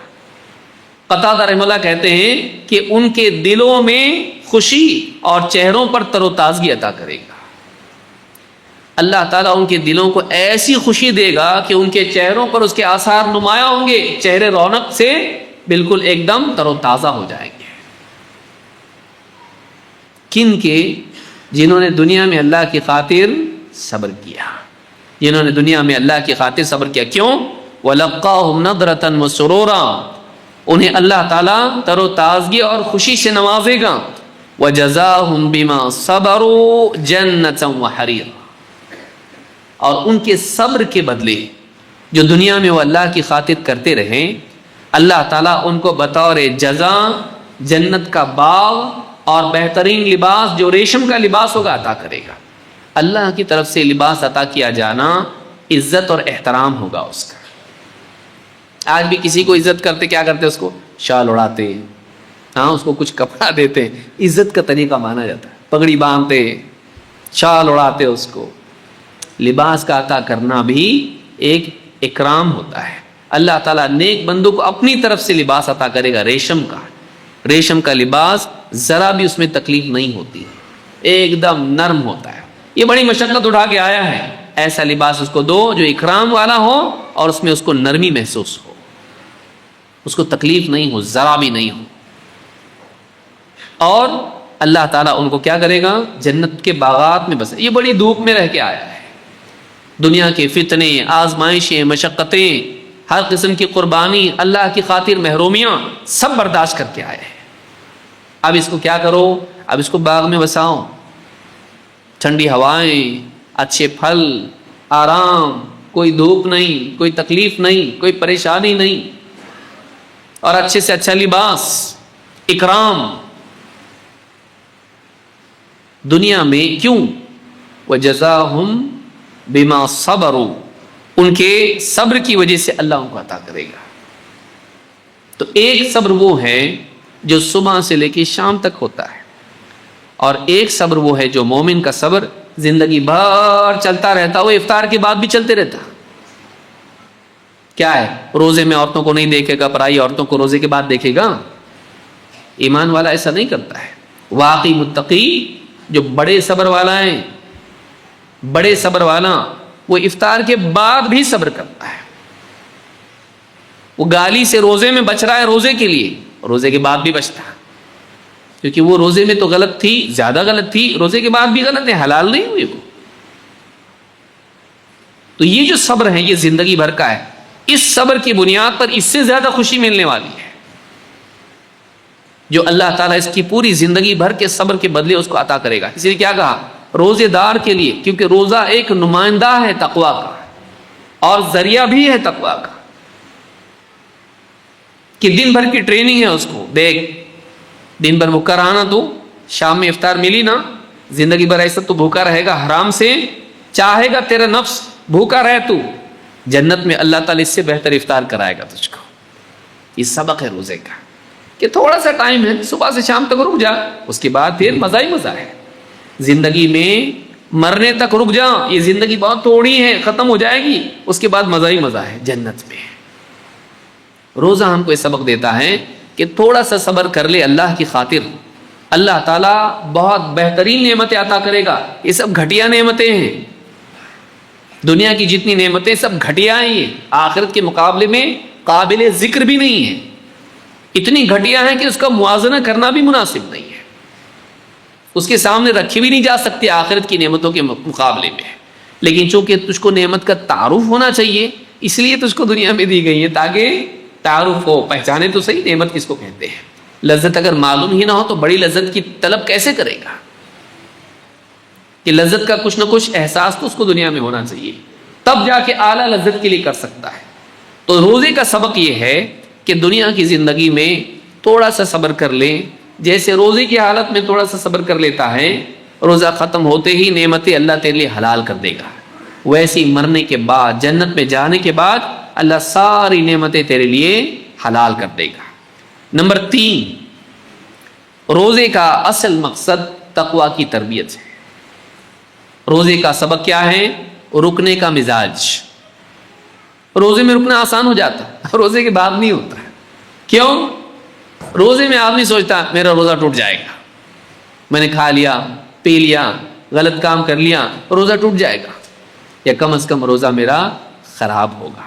S1: قتادہ رحمہ اللہ کہتے ہیں کہ ان کے دلوں میں خوشی اور چہروں پر تر و تازگی عطا کرے گا. اللہ تعالیٰ ان کے دلوں کو ایسی خوشی دے گا کہ ان کے چہروں پر اس کے آثار نمایاں ہوں گے. چہرے رونق سے بالکل ایک دم تر و تازہ ہو جائیں گے. کن کے؟ جنہوں نے دنیا میں اللہ کی خاطر صبر کیا. جنہوں نے دنیا میں اللہ کی خاطر صبر کیا. کیوں؟ وَلَقَّاهُمْ نَضْرَةً وَسُرُورًا. انہیں اللہ تعالیٰ تر و تازگی اور خوشی سے نوازے گا. وَجَزَاهُمْ بِمَا صَبَرُوا جَنَّةً وَحَرِيرًا. اور ان کے صبر کے بدلے جو دنیا میں وہ اللہ کی خاطر کرتے رہے اللہ تعالیٰ ان کو بطور جزا جنت کا باغ اور بہترین لباس جو ریشم کا لباس ہوگا عطا کرے گا. اللہ کی طرف سے لباس عطا کیا جانا عزت اور احترام ہوگا اس کا. آج بھی کسی کو عزت کرتے کیا کرتے؟ اس کو شال اڑاتے, ہاں اس کو کچھ کپڑا دیتے. عزت کا طریقہ مانا جاتا ہے. پگڑی باندھتے, شال اڑاتے, اس کو لباس کا عطا کرنا بھی ایک اکرام ہوتا ہے. اللہ تعالیٰ نیک بندوں کو اپنی طرف سے لباس عطا کرے گا ریشم کا. ریشم کا لباس ذرا بھی اس میں تکلیف نہیں ہوتی, ایک دم نرم ہوتا ہے. یہ بڑی مشقت اٹھا کے آیا ہے. ایسا لباس اس کو دو جو اکرام والا ہو اور اس میں اس کو نرمی محسوس ہو, اس کو تکلیف نہیں ہو, ذرا بھی نہیں ہو. اور اللہ تعالیٰ ان کو کیا کرے گا؟ جنت کے باغات میں بسے. یہ بڑی دھوپ میں رہ کے آیا ہے. دنیا کے فتنے, آزمائشیں, مشقتیں, ہر قسم کی قربانی, اللہ کی خاطر محرومیاں سب برداشت کر کے آئے ہیں. اب اس کو کیا کرو؟ اب اس کو باغ میں بساؤ. ٹھنڈی ہوائیں, اچھے پھل, آرام, کوئی دھوپ نہیں, کوئی تکلیف نہیں, کوئی پریشانی نہیں, اور اچھے سے اچھا لباس, اکرام. دنیا میں کیوں؟ وَجَزَاهُمْ بِمَا صَبَرُوا. ان کے صبر کی وجہ سے اللہ ان کو عطا کرے گا. تو ایک صبر وہ ہے جو صبح سے لے کے شام تک ہوتا ہے, اور ایک صبر وہ ہے جو مومن کا صبر زندگی بھر چلتا رہتا. وہ افطار کے بعد بھی چلتے رہتا. کیا ہے؟ روزے میں عورتوں کو نہیں دیکھے گا, پرائی عورتوں کو روزے کے بعد دیکھے گا. ایمان والا ایسا نہیں کرتا ہے. واقعی متقی جو بڑے صبر والا ہیں, بڑے صبر والا, وہ افطار کے بعد بھی صبر کرتا ہے. وہ گالی سے روزے میں بچ رہا ہے روزے کے لیے, روزے کے بعد بھی بچتا ہے, کیونکہ وہ روزے میں تو غلط تھی, زیادہ غلط تھی, روزے کے بعد بھی غلط ہے, حلال نہیں ہوئی وہ. تو یہ جو صبر ہے یہ زندگی بھر کا ہے. اس صبر کی بنیاد پر اس سے زیادہ خوشی ملنے والی ہے جو اللہ تعالیٰ اس کی پوری زندگی بھر کے صبر کے بدلے اس کو عطا کرے گا. اس لیے کیا کہا؟ روزے دار کے لیے, کیونکہ روزہ ایک نمائندہ ہے تقویٰ کا اور ذریعہ بھی ہے تقویٰ کا, کہ دن بھر کی ٹریننگ ہے اس کو. دیکھ, دن بھر بھوکا رہا نا تو, شام میں افطار ملی نا, زندگی بھر ایسا تو بھوکا رہے گا حرام سے, چاہے گا تیرا نفس بھوکا رہے تو, جنت میں اللہ تعالیٰ اس سے بہتر افطار کرائے گا تجھ کو. یہ سبق ہے روزے کا کہ تھوڑا سا ٹائم ہے, صبح سے شام تک رک جا, اس کے بعد پھر مزہ ہی مزہ ہے. زندگی میں مرنے تک رک جا, یہ زندگی بہت تھوڑی ہے, ختم ہو جائے گی, اس کے بعد مزہ ہی مزہ ہے جنت میں. روزہ ہم کو یہ سبق دیتا ہے کہ تھوڑا سا صبر کر لے اللہ کی خاطر, اللہ تعالیٰ بہت بہترین نعمتیں عطا کرے گا. یہ سب گھٹیا نعمتیں ہیں, دنیا کی جتنی نعمتیں سب گھٹیا ہیں, یہ آخرت کے مقابلے میں قابل ذکر بھی نہیں ہے. اتنی گھٹیا ہیں کہ اس کا موازنہ کرنا بھی مناسب نہیں ہے, اس کے سامنے رکھی بھی نہیں جا سکتی آخرت کی نعمتوں کے مقابلے میں. لیکن چونکہ تجھ کو نعمت کا تعارف ہونا چاہیے, اس لیے تجھ کو دنیا میں دی گئی ہے تاکہ تعارف ہو, پہچانے تو صحیح نعمت کس کو کہتے ہیں. لذت اگر معلوم ہی نہ ہو تو بڑی لذت کی طلب کیسے کرے گا؟ کہ لذت کا کچھ نہ کچھ احساس تو اس کو دنیا میں ہونا چاہیے. تب جا کے اعلیٰ لذت کے لیے کر سکتا ہے. تو روزے کا سبق یہ ہے کہ دنیا کی زندگی میں تھوڑا سا صبر کر لیں. جیسے روزے کی حالت میں تھوڑا سا صبر کر لیتا ہے، روزہ ختم ہوتے ہی نعمتیں اللہ تیرے لیے حلال کر دے گا. ویسے ہی مرنے کے بعد، جنت میں جانے کے بعد اللہ ساری نعمتیں تیرے لیے حلال کر دے گا. نمبر 3، روزے کا اصل مقصد تقوی کی تربیت ہے. روزے کا سبق کیا ہے؟ رکنے کا مزاج. روزے میں رکنا آسان ہو جاتا ہے، روزے کے بعد نہیں ہوتا. کیوں؟ روزے میں آدمی سوچتا میرا روزہ ٹوٹ جائے گا، میں نے کھا لیا، پی لیا، غلط کام کر لیا، روزہ ٹوٹ جائے گا، یا کم از کم روزہ میرا خراب ہوگا.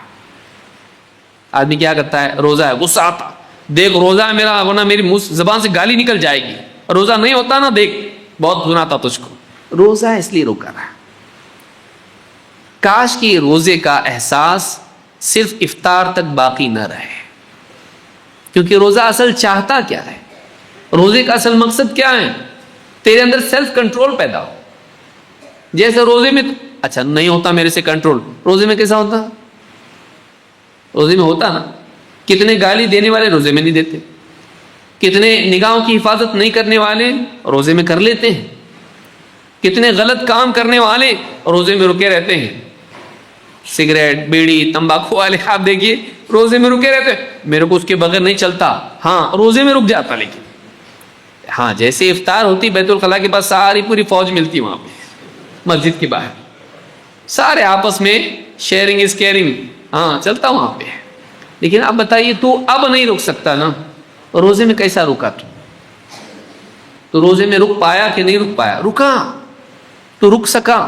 S1: آدمی کیا کرتا ہے؟ روزہ ہے، غصہ آتا، دیکھ روزہ ہے میرا، ورنہ میری زبان سے گالی نکل جائے گی. روزہ نہیں ہوتا نا، دیکھ بہت سناتا تجھ کو. روزہ ہے اس لیے روکا رہا. کاش کی روزے کا احساس صرف افطار تک باقی نہ رہے. کیونکہ روزہ اصل چاہتا کیا ہے؟ روزے کا اصل مقصد کیا ہے؟ تیرے اندر سیلف کنٹرول پیدا ہو. جیسے روزے میں اچھا نہیں ہوتا میرے سے کنٹرول، روزے میں کیسا ہوتا؟ روزے میں ہوتا نا. کتنے گالی دینے والے روزے میں نہیں دیتے، کتنے نگاہوں کی حفاظت نہیں کرنے والے روزے میں کر لیتے ہیں، کتنے غلط کام کرنے والے روزے میں رکے رہتے ہیں. سگریٹ، بیڑی، تمباکو والے آپ دیکھیے روزے میں رکے رہتے ہیں، میرے کو اس کے بغیر نہیں چلتا. ہاں روزے میں رک جاتا، لیکن ہاں جیسے افطار ہوتی بیت الخلاء کے پاس ساری پوری فوج ملتی وہاں پہ مسجد کے باہر، سارے آپس میں شیئرنگ از کیئرنگ، ہاں چلتا وہاں پہ. لیکن اب بتائیے تو اب نہیں رک سکتا نا، روزے میں کیسا رکا تو روزے میں رک پایا کہ نہیں رک پایا؟ رکا تو رک سکا.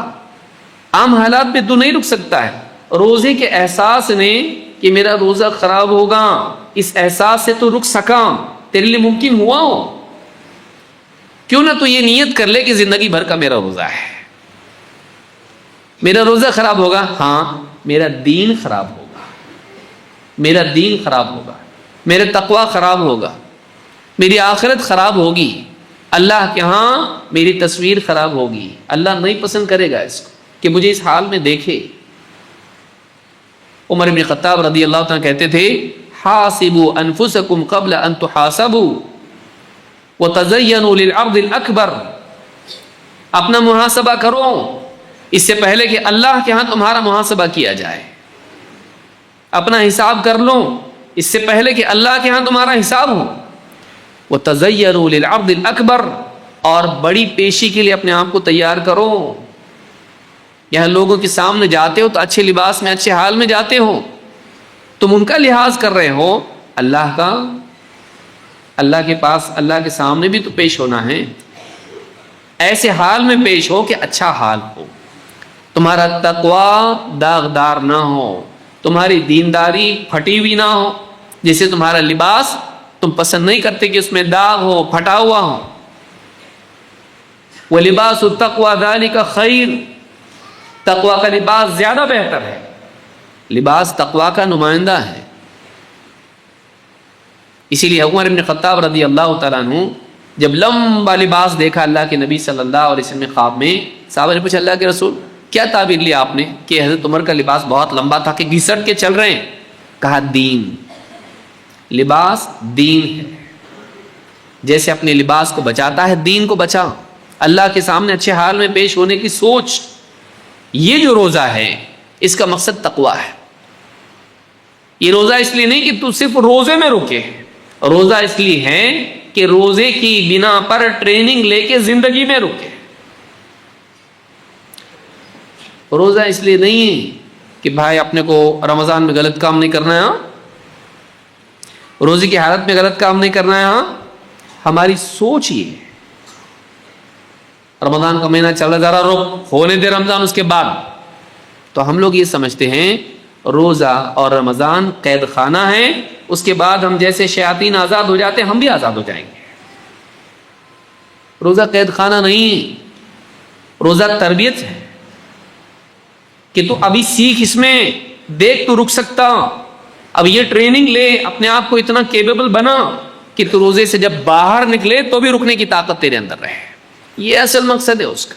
S1: عام حالات میں تو نہیں رک سکتا ہے. روزے کے احساس نے کہ میرا روزہ خراب ہوگا، اس احساس سے تو رک سکا، تیرے لیے ممکن ہوا ہو. کیوں نہ تو یہ نیت کر لے کہ زندگی بھر کا میرا روزہ ہے. میرا روزہ خراب ہوگا، ہاں میرا دین خراب ہوگا، میرا دین خراب ہوگا، میرا تقوی خراب ہوگا، میری آخرت خراب ہوگی، اللہ کے ہاں میری تصویر خراب ہوگی. اللہ نہیں پسند کرے گا اس کو کہ مجھے اس حال میں دیکھے. عمر بن خطاب رضی اللہ عنہ کہتے تھے حاسبوا انفسکم قبل ان تحاسبوا وتزینوا للعرض الاکبر. اپنا محاسبہ کرو اس سے پہلے کہ اللہ کے ہاں تمہارا محاسبہ کیا جائے. اپنا حساب کر لو اس سے پہلے کہ اللہ کے ہاں تمہارا حساب ہو. وتزینوا للعرض الاکبر، اور بڑی پیشی کے لیے اپنے آپ کو تیار کرو. یہاں لوگوں کے سامنے جاتے ہو تو اچھے لباس میں، اچھے حال میں جاتے ہو، تم ان کا لحاظ کر رہے ہو، اللہ کا، اللہ کے پاس، اللہ کے سامنے بھی تو پیش ہونا ہے. ایسے حال میں پیش ہو کہ اچھا حال ہو، تمہارا تقوی داغدار نہ ہو، تمہاری دینداری پھٹی ہوئی نہ ہو. جیسے تمہارا لباس تم پسند نہیں کرتے کہ اس میں داغ ہو، پھٹا ہوا ہو. وَلِبَاسُ التَّقْوَى ذَلِكَ خَيْرٌ، تقوی کا لباس زیادہ بہتر ہے. لباس تقوی کا نمائندہ ہے. اسی لیے عمر بن خطاب رضی اللہ تعالیٰ عنہ جب لمبا لباس دیکھا اللہ کے نبی صلی اللہ علیہ وسلم نے خواب میں، صحابہ نے پوچھا اللہ کے رسول کیا تعبیر لیا آپ نے کہ حضرت عمر کا لباس بہت لمبا تھا کہ گھسٹ کے چل رہے ہیں؟ کہا دین، لباس دین ہے. جیسے اپنے لباس کو بچاتا ہے، دین کو بچا. اللہ کے سامنے اچھے حال میں پیش ہونے کی سوچ. یہ جو روزہ ہے اس کا مقصد تقوی ہے. یہ روزہ اس لیے نہیں کہ تو صرف روزے میں رکے، روزہ اس لیے ہے کہ روزے کی بنا پر ٹریننگ لے کے زندگی میں رکے. روزہ اس لیے نہیں ہے کہ بھائی اپنے کو رمضان میں غلط کام نہیں کرنا ہے، ہاں روزے کی حالت میں غلط کام نہیں کرنا ہے. ہاں ہماری سوچ یہ ہے رمضان کا مہینہ چل رہا، ذرا رک ہونے دے رمضان اس کے بعد. تو ہم لوگ یہ سمجھتے ہیں روزہ اور رمضان قید خانہ ہے، اس کے بعد ہم جیسے شیاطین آزاد ہو جاتے ہیں ہم بھی آزاد ہو جائیں گے. روزہ قید خانہ نہیں، روزہ تربیت ہے کہ تو ابھی سیکھ اس میں، دیکھ تو رک سکتا، اب یہ ٹریننگ لے، اپنے آپ کو اتنا کیپیبل بنا کہ تو روزے سے جب باہر نکلے تو بھی رکنے کی طاقت تیرے اندر رہے. یہ اصل مقصد ہے اس کا.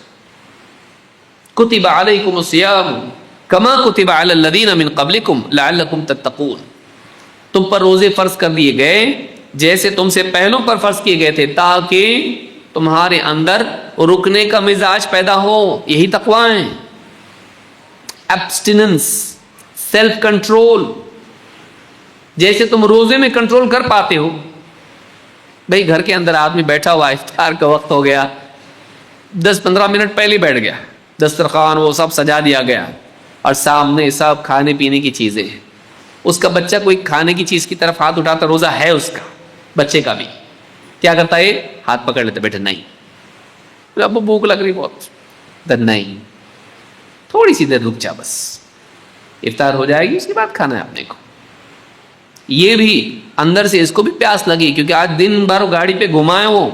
S1: کتب علیکم الصیام کما کتب علی الذین من قبلکم لعلکم تتقون، تم پر روزے فرض کر دیے گئے جیسے تم سے پہلوں پر فرض کیے گئے تھے، تاکہ تمہارے اندر رکنے کا مزاج پیدا ہو. یہی تقوی ہے، ایبسٹیننس، سیلف کنٹرول. جیسے تم روزے میں کنٹرول کر پاتے ہو. بھئی گھر کے اندر آدمی بیٹھا ہوا، افطار کا وقت ہو گیا، 10-15 منٹ پہلے بیٹھ گیا، دسترخوان وہ سب سجا دیا گیا اور سامنے سب کھانے پینے کی چیزیں ہیں. اس کا بچہ کوئی کھانے کی چیز کی طرف ہاتھ اٹھاتا، روزہ ہے اس کا، بچے کا بھی، کیا کرتا ہے؟ ہاتھ پکڑ لیتے، بیٹھے نہیں، اب بھوک لگ رہی بہت، نہیں، تھوڑی سی دیر رک جا، بس افطار ہو جائے گی اس کے بعد کھانا ہے اپنے کو. یہ بھی اندر سے اس کو بھی پیاس لگی، کیونکہ آج دن بھر گاڑی پہ گھمائے وہ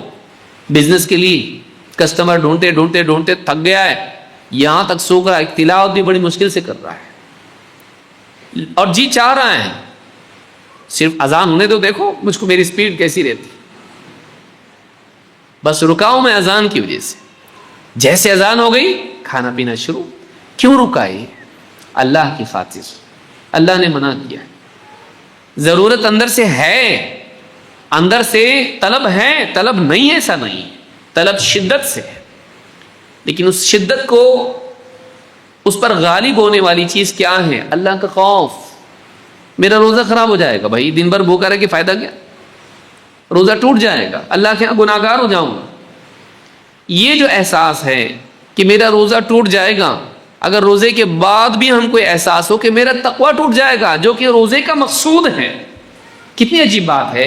S1: بزنس کے لیے، کسٹمر ڈھونڈتے ڈھونڈتے ڈھونڈتے تھک گیا ہے، یہاں تک سو رہا ہے، تلاوت بھی بڑی مشکل سے کر رہا ہے اور جی چاہ رہا ہے صرف اذان ہونے تو دیکھو مجھ کو میری سپیڈ کیسی رہتی، بس رکاؤں میں اذان کی وجہ سے. جیسے اذان ہو گئی کھانا پینا شروع. کیوں رکائے؟ اللہ کی خاطر. اللہ نے منع کیا. ضرورت اندر سے ہے، اندر سے طلب ہے، طلب نہیں ایسا نہیں، طلب شدت سے ہے، لیکن اس شدت کو، اس پر غالب ہونے والی چیز کیا ہے؟ اللہ کا خوف. میرا روزہ خراب ہو جائے گا، بھائی دن بھر بھوکا رہ کے فائدہ کیا؟ روزہ ٹوٹ جائے گا، اللہ کے یہاں گناہگار ہو جاؤں گا. یہ جو احساس ہے کہ میرا روزہ ٹوٹ جائے گا، اگر روزے کے بعد بھی ہم کو احساس ہو کہ میرا تقوی ٹوٹ جائے گا، جو کہ روزے کا مقصود ہے. کتنی عجیب بات ہے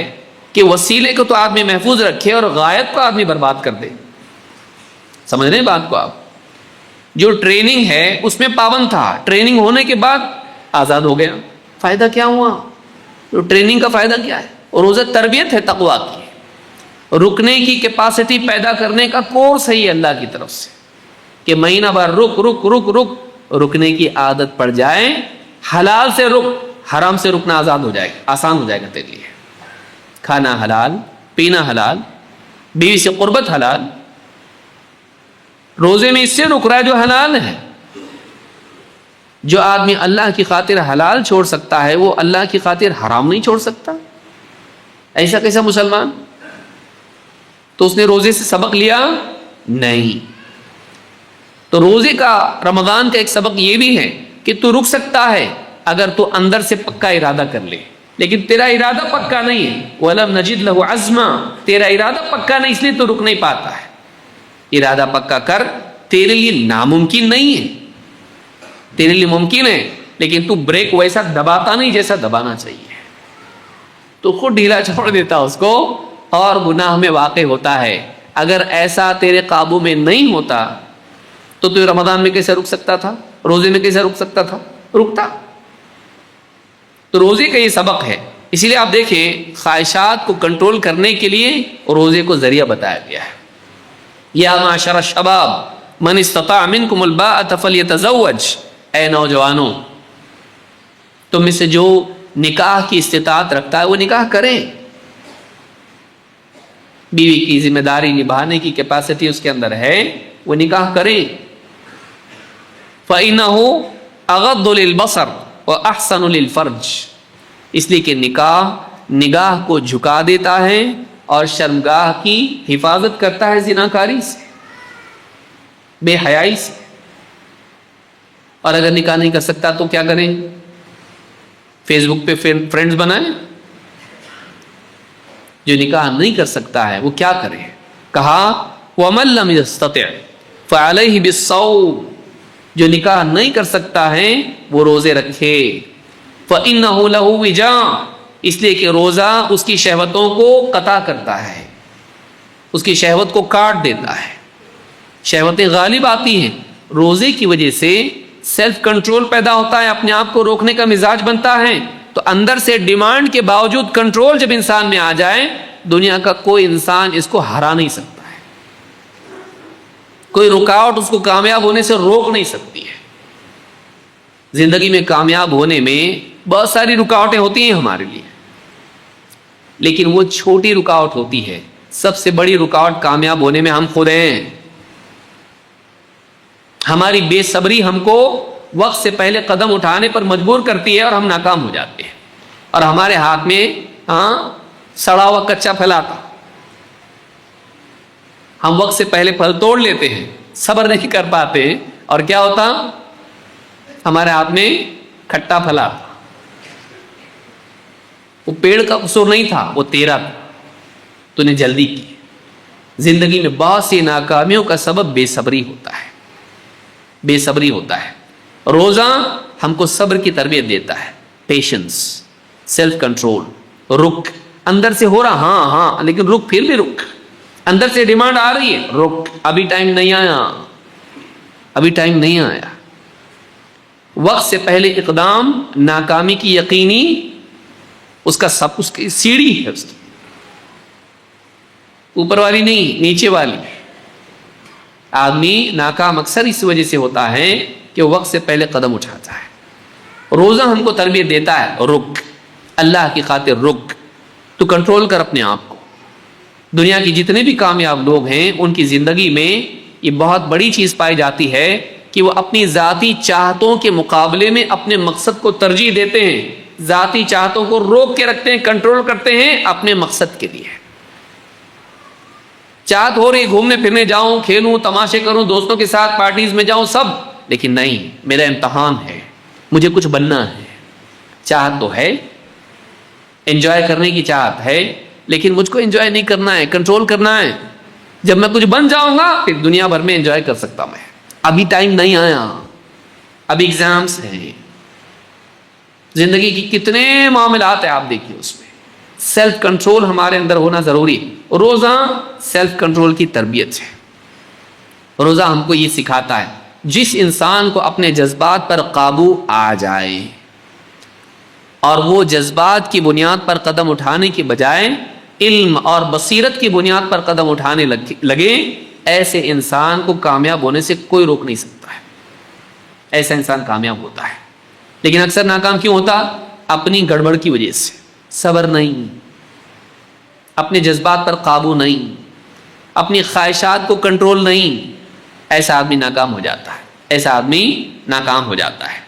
S1: کہ وسیلے کو تو آدمی محفوظ رکھے اور غایت کو آدمی برباد کر دے. سمجھ رہے ہیں بات کو آپ؟ جو ٹریننگ ہے اس میں پابند تھا، ٹریننگ ہونے کے بعد آزاد ہو گیا، فائدہ کیا ہوا؟ تو ٹریننگ کا فائدہ کیا ہے؟ اور روزہ تربیت ہے تقوی کی، رکنے کی کیپیسٹی پیدا کرنے کا کورس ہے یہ اللہ کی طرف سے، کہ مہینہ بھر رک رک رک رک رکنے کی عادت پڑ جائے. حلال سے رک، حرام سے رکنا آزاد ہو جائے گا، آسان ہو جائے گا تیرے لیے. کھانا حلال، پینا حلال، بیوی سے قربت حلال. روزے میں اس سے رک رہا ہے جو حلال ہے. جو آدمی اللہ کی خاطر حلال چھوڑ سکتا ہے وہ اللہ کی خاطر حرام نہیں چھوڑ سکتا. ایسا کیسا مسلمان؟ تو اس نے روزے سے سبق لیا؟ نہیں. تو روزے کا، رمضان کا ایک سبق یہ بھی ہے کہ تو رک سکتا ہے اگر تو اندر سے پکا ارادہ کر لے، لیکن تیرا ارادہ پکا نہیں ہے. وَلَمْ نَجِدْ لَهُ عَزْمًا، تیرا ارادہ پکا نہیں، اس لیے تو رک نہیں پاتا ہے. ارادہ پکا کر، تیرے لیے ناممکن نہیں ہے، تیرے لیے ممکن ہے، لیکن تو بریک ویسا دباتا نہیں جیسا دبانا چاہیے. تو خود ڈھیلا چھوڑ دیتا اس کو اور گناہ میں واقع ہوتا ہے. اگر ایسا تیرے قابو میں نہیں ہوتا تو رمضان میں کیسے رک سکتا تھا؟ روزے میں کیسے رک سکتا تھا؟ رکتا. تو روزے کا یہ سبق ہے. اسی لیے آپ دیکھیں خواہشات کو کنٹرول کرنے کے لیے روزے کو ذریعہ بتایا گیا ہے. یا معاشر الشباب من استطاع منکم الباءۃ فلیتزوج، اے نوجوانوں تم میں سے جو نکاح کی استطاعت رکھتا ہے وہ نکاح کرے. بیوی کی ذمہ داری نبھانے کی کیپیسٹی اس کے اندر ہے، وہ نکاح کرے. فَإِنَّهُ أَغَضُّ لِلْبَصَرِ وَأَحْسَنُ لِلْفَرْجِ، اس لیے کہ نگاہ کو جھکا دیتا ہے اور شرمگاہ کی حفاظت کرتا ہے زناکاری سے، بے حیائی سے. اور اگر نکاح نہیں کر سکتا تو کیا کریں؟ فیس بک پہ فرینڈز بنائیں. جو نکاح نہیں کر سکتا ہے وہ کیا کرے؟ کہا وَمَن لَّمْ يَسْتَطِعْ فَعَلَيْهِ بِالصَّوْمِ، جو نکاح نہیں کر سکتا ہے وہ روزے رکھے. فَإِنَّهُ لَهُ وِجَاءٌ، اس لیے کہ روزہ اس کی شہوتوں کو قطع کرتا ہے، اس کی شہوت کو کاٹ دیتا ہے. شہوتیں غالب آتی ہیں، روزے کی وجہ سے سیلف کنٹرول پیدا ہوتا ہے، اپنے آپ کو روکنے کا مزاج بنتا ہے. تو اندر سے ڈیمانڈ کے باوجود کنٹرول جب انسان میں آ جائے، دنیا کا کوئی انسان اس کو ہرا نہیں سکتا ہے، کوئی رکاوٹ اس کو کامیاب ہونے سے روک نہیں سکتی ہے. زندگی میں کامیاب ہونے میں بہت ساری رکاوٹیں ہوتی ہیں ہمارے لیے، لیکن وہ چھوٹی رکاوٹ ہوتی ہے. سب سے بڑی رکاوٹ کامیاب ہونے میں ہم خود ہیں. ہماری بے صبری ہم کو وقت سے پہلے قدم اٹھانے پر مجبور کرتی ہے اور ہم ناکام ہو جاتے ہیں، اور ہمارے ہاتھ میں سڑا ہوا کچا پھل آتا، ہم وقت سے پہلے پھل توڑ لیتے ہیں، صبر نہیں کر پاتے، اور کیا ہوتا؟ ہمارے ہاتھ میں کھٹا پھل آتا۔ وہ پیڑ کا قصور نہیں تھا، وہ تیرا تھا، تو نے جلدی کی۔ زندگی میں بہت سی ناکامیوں کا سبب بے صبری ہوتا ہے، بے صبری ہوتا ہے۔ روزہ ہم کو صبر کی تربیت دیتا ہے، پیشنس، سیلف کنٹرول، رک، اندر سے ہو رہا ہاں لیکن رک، پھر بھی رک، اندر سے ڈیمانڈ آ رہی ہے، رک، ابھی ٹائم نہیں آیا، ابھی ٹائم نہیں آیا۔ وقت سے پہلے اقدام ناکامی کی یقینی اس کی سیڑھی ہے، اس کی اوپر والی نہیں، نیچے والی۔ آدمی ناکام اکثر اس وجہ سے ہوتا ہے کہ وقت سے پہلے قدم اٹھاتا ہے۔ روزہ ہم کو تربیت دیتا ہے، رک، اللہ کی خاطر رک، تو کنٹرول کر اپنے آپ کو۔ دنیا کی جتنے بھی کامیاب لوگ ہیں ان کی زندگی میں یہ بہت بڑی چیز پائی جاتی ہے کہ وہ اپنی ذاتی چاہتوں کے مقابلے میں اپنے مقصد کو ترجیح دیتے ہیں، ذاتی چاہتوں کو روک کے رکھتے ہیں، کنٹرول کرتے ہیں اپنے مقصد کے لیے۔ چاہت ہو رہی گھومنے پھرنے جاؤں، کھیلوں، تماشے کروں، دوستوں کے ساتھ پارٹیز میں جاؤں، سب، لیکن نہیں، میرا امتحان ہے، مجھے کچھ بننا ہے۔ چاہت تو ہے، انجوائے کرنے کی چاہت ہے، لیکن مجھ کو انجوائے نہیں کرنا ہے، کنٹرول کرنا ہے۔ جب میں کچھ بن جاؤں گا پھر دنیا بھر میں انجوائے کر سکتا میں، ابھی ٹائم نہیں آیا، ابھی ایگزامس ہیں۔ زندگی کی کتنے معاملات ہیں، آپ دیکھیے، اس میں سیلف کنٹرول ہمارے اندر ہونا ضروری ہے۔ روزہ سیلف کنٹرول کی تربیت ہے۔ روزہ ہم کو یہ سکھاتا ہے، جس انسان کو اپنے جذبات پر قابو آ جائے اور وہ جذبات کی بنیاد پر قدم اٹھانے کی بجائے علم اور بصیرت کی بنیاد پر قدم اٹھانے لگے، ایسے انسان کو کامیاب ہونے سے کوئی روک نہیں سکتا ہے۔ ایسا انسان کامیاب ہوتا ہے، لیکن اکثر ناکام کیوں ہوتا؟ اپنی گڑبڑ کی وجہ سے، صبر نہیں، اپنے جذبات پر قابو نہیں، اپنی خواہشات کو کنٹرول نہیں، ایسا آدمی ناکام ہو جاتا ہے، ایسا آدمی ناکام ہو جاتا ہے۔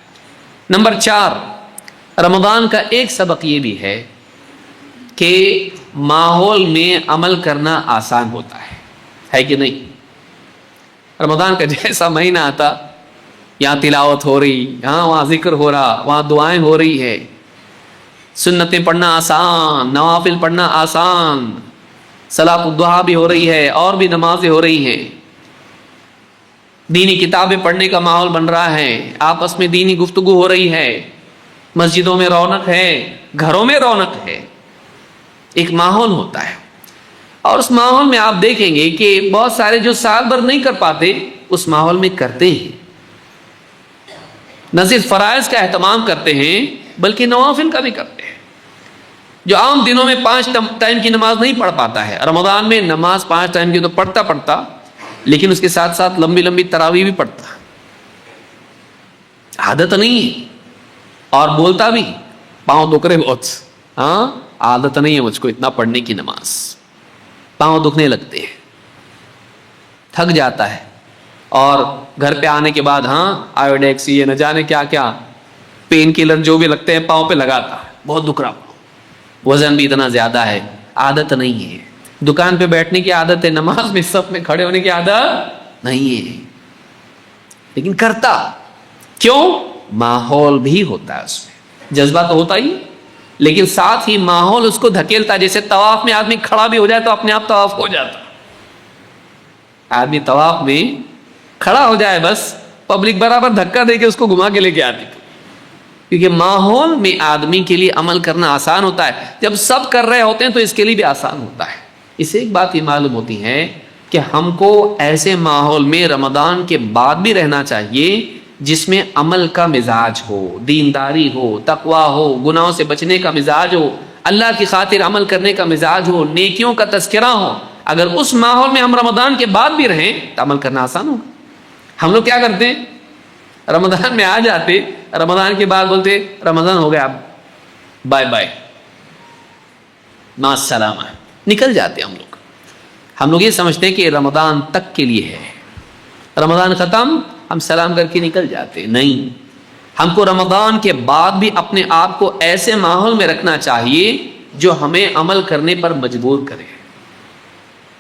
S1: نمبر 4، رمضان کا ایک سبق یہ بھی ہے کہ ماحول میں عمل کرنا آسان ہوتا ہے کہ نہیں؟ رمضان کا جیسا مہینہ آتا، یہاں تلاوت ہو رہی، وہاں ذکر ہو رہا، وہاں دعائیں ہو رہی ہے، سنتیں پڑھنا آسان، نوافل پڑھنا آسان، صلاۃ الضحیٰ بھی ہو رہی ہے، اور بھی نمازیں ہو رہی ہیں، دینی کتابیں پڑھنے کا ماحول بن رہا ہے، آپس میں دینی گفتگو ہو رہی ہے، مسجدوں میں رونق ہے، گھروں میں رونق ہے، ایک ماحول ہوتا ہے۔ اور اس ماحول میں آپ دیکھیں گے کہ بہت سارے جو سال بھر نہیں کر پاتے اس ماحول میں کرتے ہیں، نہ صرف فرائض کا اہتمام کرتے ہیں بلکہ نوافل کا بھی کرتے ہیں۔ جو عام دنوں میں 5 ٹائم کی نماز نہیں پڑھ پاتا ہے، رمضان میں نماز 5 ٹائم کی تو پڑھتا لیکن اس کے ساتھ ساتھ لمبی لمبی تراویح بھی پڑھتا، عادت نہیں ہے، اور بولتا بھی پاؤں دکھ رہے بہت، عادت نہیں ہے مجھ کو اتنا پڑھنے کی، نماز، پاؤں دکھنے لگتے ہیں، تھک جاتا ہے، اور گھر پہ آنے کے بعد آیوڈیکس، یہ نہ جانے کیا کیا پین کلر جو بھی لگتے ہیں پاؤں پہ لگاتا، بہت دکھ رہا، وزن بھی اتنا زیادہ ہے، عادت نہیں ہے۔ دکان پہ بیٹھنے کی عادت ہے، نماز میں صف میں کھڑے ہونے کی عادت نہیں ہے، لیکن کرتا کیوں؟ ماحول بھی ہوتا ہے، اس میں جذبہ تو ہوتا ہی، لیکن ساتھ ہی ماحول اس کو دھکیلتا۔ جیسے طواف میں آدمی کھڑا بھی ہو جائے تو اپنے آپ طواف ہو جاتا، آدمی طواف میں کھڑا ہو جائے بس پبلک برابر دھکا دے کے اس کو گھما کے لے کے آتی، کیونکہ ماحول میں آدمی کے لیے عمل کرنا آسان ہوتا ہے۔ جب سب کر رہے ہوتے ہیں تو اس کے لیے بھی آسان ہوتا ہے۔ اس سے ایک بات یہ معلوم ہوتی ہے کہ ہم کو ایسے ماحول میں رمضان کے بعد بھی رہنا چاہیے جس میں عمل کا مزاج ہو، دینداری ہو، تقوی ہو، گناہوں سے بچنے کا مزاج ہو، اللہ کی خاطر عمل کرنے کا مزاج ہو، نیکیوں کا تذکرہ ہو۔ اگر اس ماحول میں ہم رمضان کے بعد بھی رہیں تو عمل کرنا آسان ہوگا۔ ہم لوگ کیا کرتے ہیں؟ رمضان میں آ جاتے، رمضان کے بعد بولتے رمضان ہو گیا، اب بائے بائے، مع السلامہ، نکل جاتے ہم لوگ یہ سمجھتے ہیں کہ رمضان تک کے لیے ہے، رمضان ختم ہم سلام کر کے نکل جاتے، نہیں، ہم کو رمضان کے بعد بھی اپنے آپ کو ایسے ماحول میں رکھنا چاہیے جو ہمیں عمل کرنے پر مجبور کرے.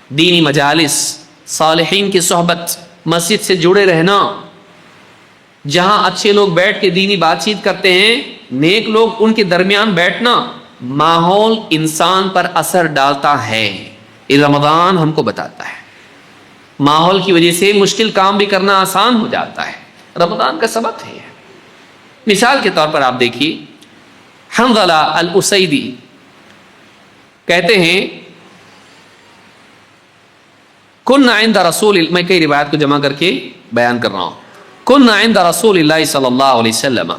S1: دینی مجالس، صالحین کی صحبت، مسجد سے جڑے رہنا، جہاں اچھے لوگ بیٹھ کے دینی بات چیت کرتے ہیں، نیک لوگ ان کے درمیان بیٹھنا، ماحول انسان پر اثر ڈالتا ہے. یہ رمضان ہم کو بتاتا ہے. ماحول کی وجہ سے مشکل کام بھی کرنا آسان ہو جاتا ہے. رمضان کا سبق ہے. مثال کے طور پر آپ دیکھیے، حنظلہ الاسیدی کہتے ہیں کننا عند رسول، میں کئی روایت کو جمع کر کے بیان کر رہا ہوں. کننا عند رسول اللہ صلی اللہ علیہ وسلم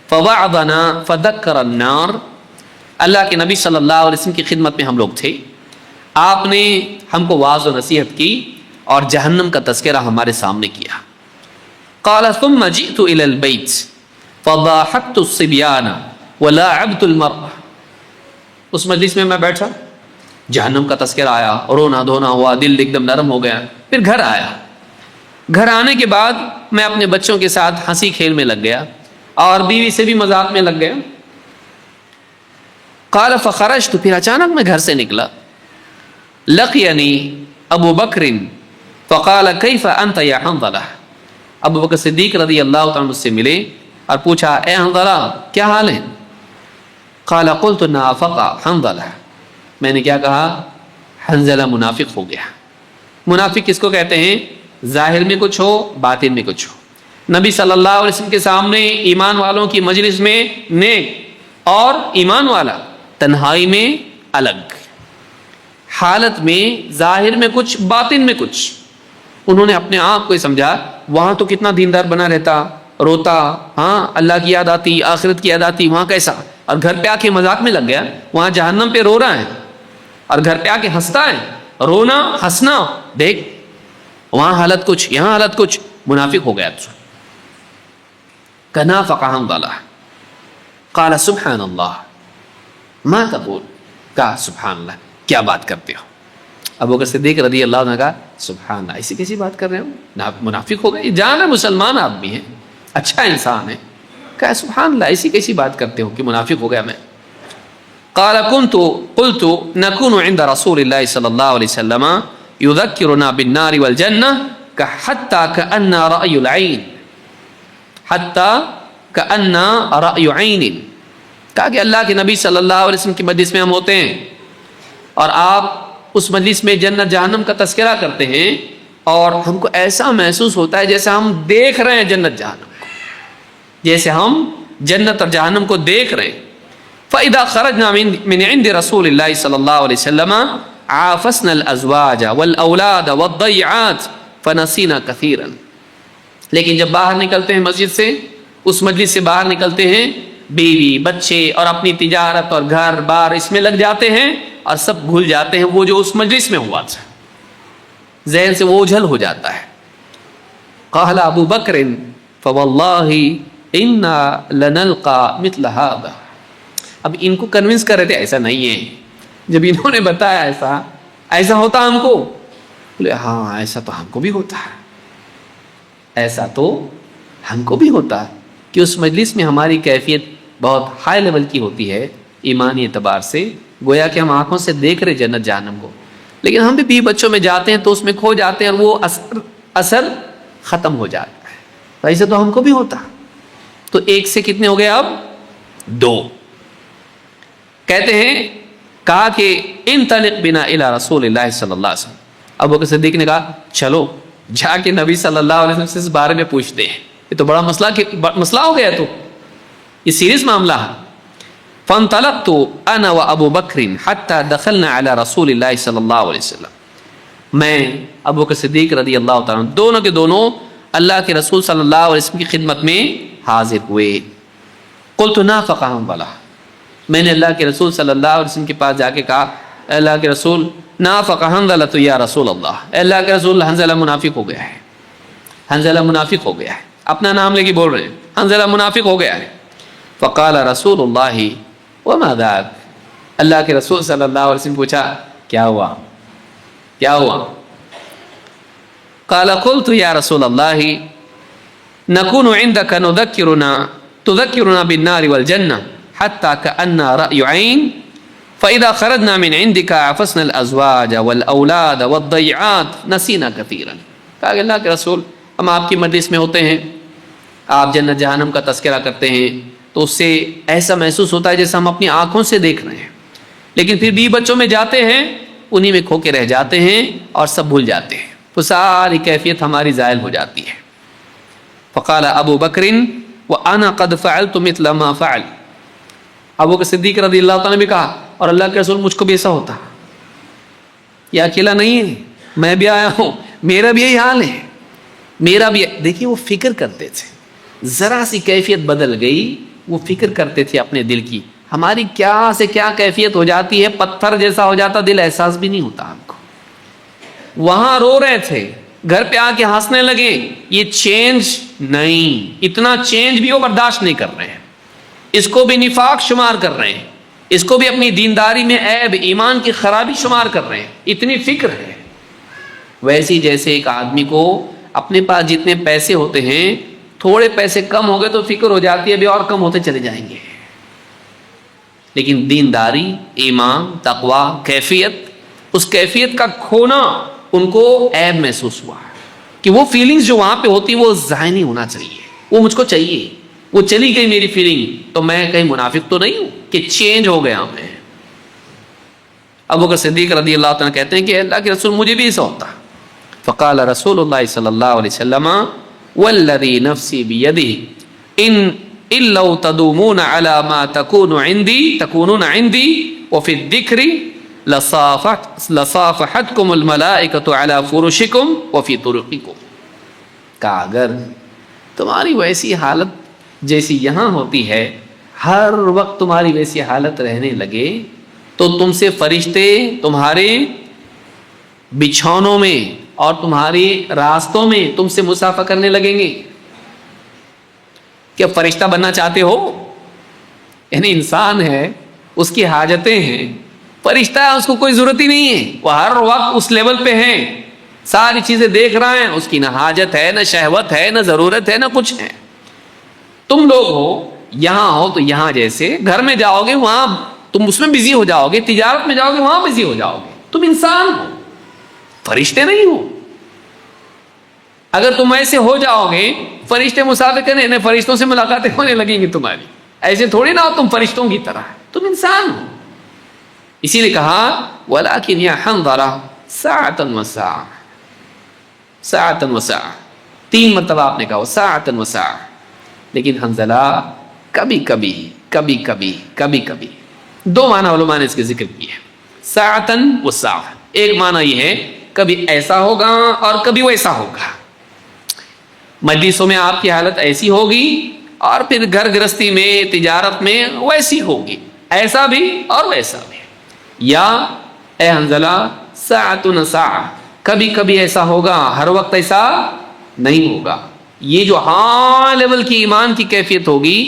S1: فوعظنا فذکر النار. اللہ کے نبی صلی اللہ علیہ وسلم کی خدمت میں ہم لوگ تھے، آپ نے ہم کو واعظ و نصیحت کی اور جہنم کا تذکرہ ہمارے سامنے کیا. قال ثم جئت الى البيت فضاحكت الصبيان ولاعبت المرأة. اس مجلس میں بیٹھا، جہنم کا تذکرہ آیا، رونا دھونا ہوا، دل ایک دم نرم ہو گیا. پھر گھر آیا، گھر آنے کے بعد میں اپنے بچوں کے ساتھ ہنسی کھیل میں لگ گیا اور بیوی سے بھی مذاق میں لگ گیا. قال فخرجت، پھر اچانک میں گھر سے نکلا. لقینی ابو بکر فقال کیف انت یا حنظلہ. ابو بکر صدیق رضی اللہ تعالیٰ مجھ سے ملے اور پوچھا اے حنظلہ کیا حال ہے؟ قال قلت نافق حنظلہ. میں نے کیا کہا؟ حنظلہ منافق ہو گیا. منافق کس کو کہتے ہیں؟ ظاہر میں کچھ ہو، باطن میں کچھ ہو. نبی صلی اللہ علیہ وسلم کے سامنے ایمان والوں کی مجلس میں نیک اور ایمان والا، تنہائی میں الگ، حالت میں ظاہر میں کچھ، باطن میں کچھ. انہوں نے اپنے آپ کو سمجھا وہاں تو کتنا دیندار بنا رہتا، روتا، ہاں اللہ کی یاد آتی، آخرت کی یاد آتی، وہاں کیسا، اور گھر پہ آ کے مذاق میں لگ گیا. وہاں جہنم پہ رو رہا ہے اور گھر پہ آ کے ہنستا ہے. رونا ہنسنا دیکھ، وہاں حالت کچھ، یہاں حالت کچھ. منافق ہو گیا. کنا فقہم والا. قال سبحان اللہ ما تقول. کہا سبحان اللہ، کیا بات کرتے ہو؟ ابو بکر صدیق رضی اللہ عنہ نے کہا سبحان اللہ، ایسی کیسی بات کر رہے ہو؟ منافق ہو گئے، جان ہے مسلمان آدمی ہے، اچھا انسان ہے. کہا سبحان اللہ، ایسی کیسی بات کرتے ہو کہ منافق ہو گیا میں؟ قال قلت نكون عند رسول الله صلى الله عليه وسلم يذكرنا بالنار والجنة حتى كأن رأي العين، حتى كأن رأي عين. کہا کہ اللہ کے نبی صلی اللہ علیہ وسلم کی مجلس میں ہم ہوتے ہیں اور آپ اس مجلس میں جنت جہنم کا تذکرہ کرتے ہیں اور ہم کو ایسا محسوس ہوتا ہے جیسے ہم دیکھ رہے ہیں جنت جہنم کو، جیسے ہم جنت اور جہنم کو دیکھ رہے ہیں. فَإِذَا خَرَجْنَا مِنْ عِنْدِ رَسُولِ اللَّهِ صلی اللہ علیہ وسلم عَافَسْنَا الْأَزْوَاجَ وَالْأَوْلَادَ وَالضَّيْعَاتِ فَنَسِينَا كَثِيرًا. لیکن جب باہر نکلتے ہیں مسجد سے، اس مجلس سے باہر نکلتے ہیں، بیوی بچے اور اپنی تجارت اور گھر بار اس میں لگ جاتے ہیں اور سب بھول جاتے ہیں وہ جو اس مجلس میں ہوا تھا، ذہن سے وہ اوجھل ہو جاتا ہے. قال ابو بکر فواللہ انا لنلقى مثل هذا. اب ان کو کنونس کر رہے تھے ایسا نہیں ہے. جب انہوں نے بتایا ایسا ہوتا ہم کو، بولے ہاں ایسا تو ہم کو بھی ہوتا ہے، ایسا تو ہم کو بھی ہوتا ہے کہ اس مجلس میں ہماری کیفیت بہت ہائی لیول کی ہوتی ہے ایمانی اعتبار سے، گویا کہ ہم آنکھوں سے دیکھ رہے جنت جہنم کو، لیکن ہم بھی بیوی بچوں میں جاتے ہیں تو اس میں کھو جاتے ہیں اور وہ اثر ختم ہو جاتا ہے. تو ایسا تو ہم کو بھی ہوتا. تو ایک سے کتنے ہو گئے اب؟ دو. کہتے ہیں کہا کہ انطلق بنا الی رسول اللہ صلی اللہ علیہ وسلم. ابو بکر صدیق نے کہا چلو جا کے نبی صلی اللہ علیہ وسلم سے اس بارے میں پوچھتے ہیں، یہ تو بڑا مسئلہ ہو گیا، تو یہ سیریس معاملہ ہے. فانطلقت انا وابو بکر حتى دخلنا على رسول اللہ صلی اللہ علیہ وسلم. میں ابو بکر صدیق رضی اللہ تعالیٰ دونوں کے دونوں اللہ کے رسول صلی اللہ علیہ وسلم کی خدمت میں حاضر ہوئے. قلت نافق حنظلہ. میں نے اللہ کے رسول صلی اللہ علیہ وسلم کے پاس جا کے کہا اے اللہ کے رسول نافق حنظلہ تو یا رسول اللہ، اے اللہ کے رسول حنظلہ منافق ہو گیا ہے، حنظلہ منافق ہو گیا ہے. اپنا نام لے کے بول رہے ہیں حنظلہ منافق ہو گیا ہے. فقال رسول اللہ وما ذاک. اللہ کے رسول صلی اللہ علیہ وسلم پوچھا کیا ہوا کیا ہوا؟ قال قلت یا رسول اللہ نكون عندك نذكرنا تذكرنا بالنار والجنة حتى كأن رأي عين فإذا خرجنا من عندك عفسنا الأزواج والأولاد والضيعات نسينا كثيرا. کہا کہ اللہ کے رسول ہم آپ کی مجلس میں ہوتے ہیں، آپ جنت جہنم کا تذکرہ کرتے ہیں تو اس سے ایسا محسوس ہوتا ہے جیسے ہم اپنی آنکھوں سے دیکھ رہے ہیں، لیکن پھر بیوی بچوں میں جاتے ہیں انہی میں کھو کے رہ جاتے ہیں اور سب بھول جاتے ہیں، تو ساری کیفیت ہماری زائل ہو جاتی ہے. فقال ابو بکر وانا قد فعلت مثل ما فعل. ابو بکر صدیق رضی اللہ تعالیٰ نے بھی کہا اور اللہ کے رسول مجھ کو بھی ایسا ہوتا، یہ اکیلا نہیں ہے، میں بھی آیا ہوں، میرا بھی یہی حال ہے، میرا بھی. دیکھیے وہ فکر کرتے تھے، ذرا سی کیفیت بدل گئی وہ فکر کرتے تھے اپنے دل کی. ہماری کیا سے کیا کیفیت ہو جاتی ہے، پتھر جیسا ہو جاتا، دل احساس بھی نہیں ہوتا ہم کو. وہاں رو رہے تھے، گھر پہ آ کے ہنسنے لگے، یہ چینج نہیں، اتنا چینج بھی وہ برداشت نہیں کر رہے ہیں، اس کو بھی نفاق شمار کر رہے ہیں، اس کو بھی اپنی دینداری میں عیب ایمان کی خرابی شمار کر رہے ہیں، اتنی فکر ہے. ویسی جیسے ایک آدمی کو اپنے پاس جتنے پیسے ہوتے ہیں تھوڑے پیسے کم ہو گئے تو فکر ہو جاتی ہے ابھی اور کم ہوتے چلے جائیں گے، لیکن دینداری، ایمان، تقوی، کیفیت، اس کیفیت کا کھونا ان کو عیب محسوس ہوا کہ وہ فیلنگز جو وہاں پہ ہوتی وہ ظاہر نہیں ہونا چاہیے، وہ مجھ کو چاہیے، وہ چلی گئی میری فیلنگ تو میں کہیں منافق تو نہیں ہوں کہ چینج ہو گیا میں. ابو بکر صدیق رضی اللہ تعالیٰ کہتے ہیں کہ اللہ کے رسول مجھے بھی ایسا ہوتا. فقال رسول اللہ صلی اللہ علیہ وسلم والذی نفسی بیدہ ان لو تدومون علی ما تکونون عندی وفی الذکر لصافحتکم الملائکۃ علی فرشکم وفی طرقکم. کہا اگر تمہاری ویسی حالت جیسی یہاں ہوتی ہے ہر وقت تمہاری ویسی حالت رہنے لگے تو تم سے فرشتے تمہارے بچھونوں میں اور تمہاری راستوں میں تم سے مصافحہ کرنے لگیں گے. کیا فرشتہ بننا چاہتے ہو؟ یعنی انسان ہے، اس کی حاجتیں ہیں، فرشتہ ہے اس کو کوئی ضرورت ہی نہیں ہے، وہ ہر وقت اس لیول پہ ہیں، ساری چیزیں دیکھ رہا ہے، اس کی نہ حاجت ہے نہ شہوت ہے نہ ضرورت ہے نہ کچھ ہے. تم لوگ ہو یہاں ہو تو یہاں جیسے گھر میں جاؤ گے وہاں تم اس میں بزی ہو جاؤ گے، تجارت میں جاؤ گے وہاں بزی ہو جاؤ گے، تم انسان ہو، فرشتے نہیں ہو. اگر تم ایسے ہو جاؤ گے فرشتے مسافر کرنے فرشتوں سے ملاقاتیں ہونے لگیں گی تمہاری، ایسے تھوڑی نہ ہو تم فرشتوں کی طرح، تم انسان ہو. اسی لیے کہا وَلَكِنْ يَا حَنْظَلَةَ سَاعَةً وَسَاعَةً، سَاعَةً وَسَاعَةً، 3 مرتبہ آپ نے کہا سَاعَةً وَسَاعَةً. لیکن حنظلہ کبھی کبھی کبھی کبھی کبھی کبھی 2 معنی علماء نے اس کے ذکر کیے ہیں. ساعتن و ساعہ، ایک معنی یہ ہے کبھی ایسا ہوگا اور کبھی ویسا ہوگا. مجلسوں میں آپ کی حالت ایسی ہوگی اور پھر گھر گرستی میں تجارت میں ویسی ہوگی، ایسا بھی اور ویسا بھی. یا اے حنظلہ ساعتن و ساعہ، کبھی کبھی ایسا ہوگا ہر وقت ایسا نہیں ہوگا. یہ جو ہاں لیول کی ایمان کی کیفیت ہوگی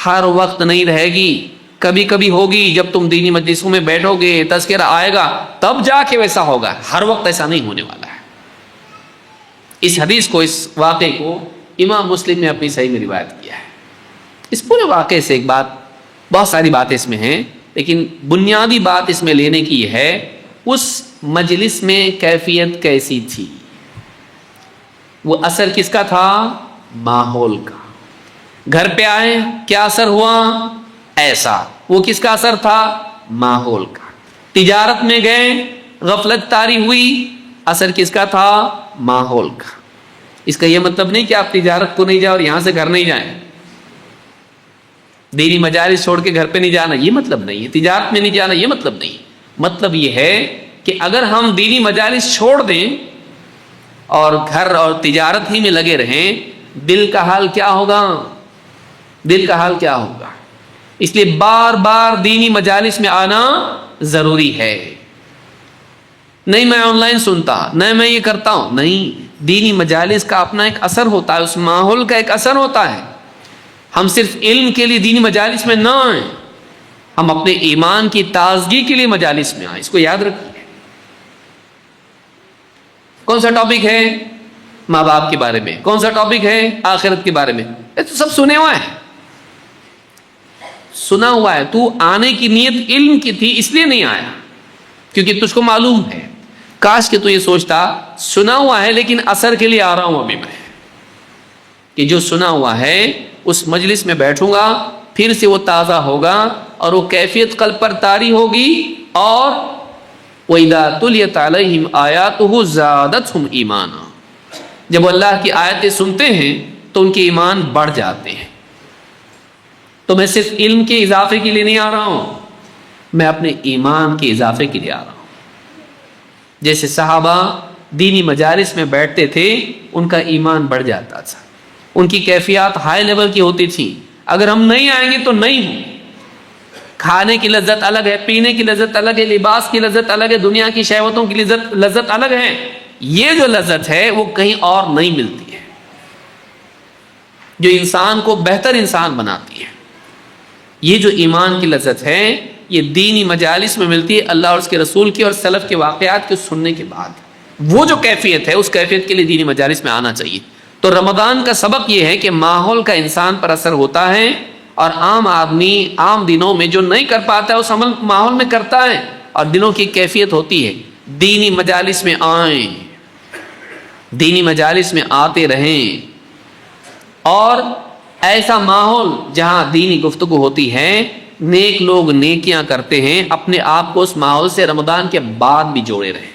S1: ہر وقت نہیں رہے گی، کبھی کبھی ہوگی. جب تم دینی مجلسوں میں بیٹھو گے تذکرہ آئے گا تب جا کے ویسا ہوگا، ہر وقت ایسا نہیں ہونے والا ہے. اس حدیث کو، اس واقعے کو امام مسلم نے اپنی صحیح میں روایت کیا ہے. اس پورے واقعے سے ایک بات، بہت ساری باتیں اس میں ہیں لیکن بنیادی بات اس میں لینے کی یہ ہے اس مجلس میں کیفیت کیسی تھی. وہ اثر کس کا تھا؟ ماحول کا. گھر پہ آئے کیا اثر ہوا؟ ایسا. وہ کس کا اثر تھا؟ ماحول کا. تجارت میں گئے غفلت طاری ہوئی، اثر کس کا تھا؟ ماحول کا. اس کا یہ مطلب نہیں کہ آپ تجارت کو نہیں جائیں اور یہاں سے گھر نہیں جائیں، دینی مجالس چھوڑ کے گھر پہ نہیں جانا یہ مطلب نہیں ہے، تجارت میں نہیں جانا یہ مطلب نہیں. مطلب یہ ہے کہ اگر ہم دینی مجالس چھوڑ دیں اور گھر اور تجارت ہی میں لگے رہیں، دل کا حال کیا ہوگا؟ دل کا حال کیا ہوگا؟ اس لیے بار بار دینی مجالس میں آنا ضروری ہے. نہیں میں آن لائن سنتا، نہیں میں یہ کرتا ہوں، نہیں. دینی مجالس کا اپنا ایک اثر ہوتا ہے، اس ماحول کا ایک اثر ہوتا ہے. ہم صرف علم کے لیے دینی مجالس میں نہ آئیں، ہم اپنے ایمان کی تازگی کے لیے مجالس میں آئیں. اس کو یاد رکھیے. کون سا ٹاپک ہے؟ ماں باپ کے بارے میں. کون سا ٹاپک ہے؟ آخرت کے بارے میں. یہ تو سب سنے ہوا ہے. سنا ہوا ہے، تو آنے کی نیت علم کی تھی اس لیے نہیں آیا کیونکہ تجھ کو معلوم ہے. کاش کہ تو یہ سوچتا سنا ہوا ہے لیکن اثر کے لیے آ رہا ہوں ابھی میں، کہ جو سنا ہوا ہے اس مجلس میں بیٹھوں گا پھر سے وہ تازہ ہوگا اور وہ کیفیت قلب پر طاری ہوگی. اور وَإِذَا تُلِيَتْ عَلَيْهِمْ آيَاتُهُ زَادَتْهُمْ ایمانا، جب اللہ کی آیتیں سنتے ہیں تو ان کے ایمان بڑھ جاتے ہیں. تو میں صرف علم کے اضافے کے لیے نہیں آ رہا ہوں، میں اپنے ایمان کے اضافے کے لیے آ رہا ہوں. جیسے صحابہ دینی مجالس میں بیٹھتے تھے ان کا ایمان بڑھ جاتا تھا، ان کی کیفیات ہائی لیول کی ہوتی تھی. اگر ہم نہیں آئیں گے تو نہیں ہوں. کھانے کی لذت الگ ہے، پینے کی لذت الگ ہے، لباس کی لذت الگ ہے، دنیا کی شہوتوں کی لذت الگ ہے. یہ جو لذت ہے وہ کہیں اور نہیں ملتی ہے، جو انسان کو بہتر انسان بناتی ہے. یہ جو ایمان کی لذت ہے یہ دینی مجالس میں ملتی ہے، اللہ اور اس کے رسول کی اور سلف کے واقعات کے سننے کے بعد. وہ جو کیفیت ہے اس کیفیت کے لیے دینی مجالس میں آنا چاہیے. تو رمضان کا سبق یہ ہے کہ ماحول کا انسان پر اثر ہوتا ہے، اور عام آدمی عام دنوں میں جو نہیں کر پاتا ہے اس عمل ماحول میں کرتا ہے، اور دنوں کی کیفیت ہوتی ہے. دینی مجالس میں آئیں، دینی مجالس میں آتے رہیں، اور ایسا ماحول جہاں دینی گفتگو ہوتی ہے، نیک لوگ نیکیاں کرتے ہیں، اپنے آپ کو اس ماحول سے رمضان کے بعد بھی جوڑے رہیں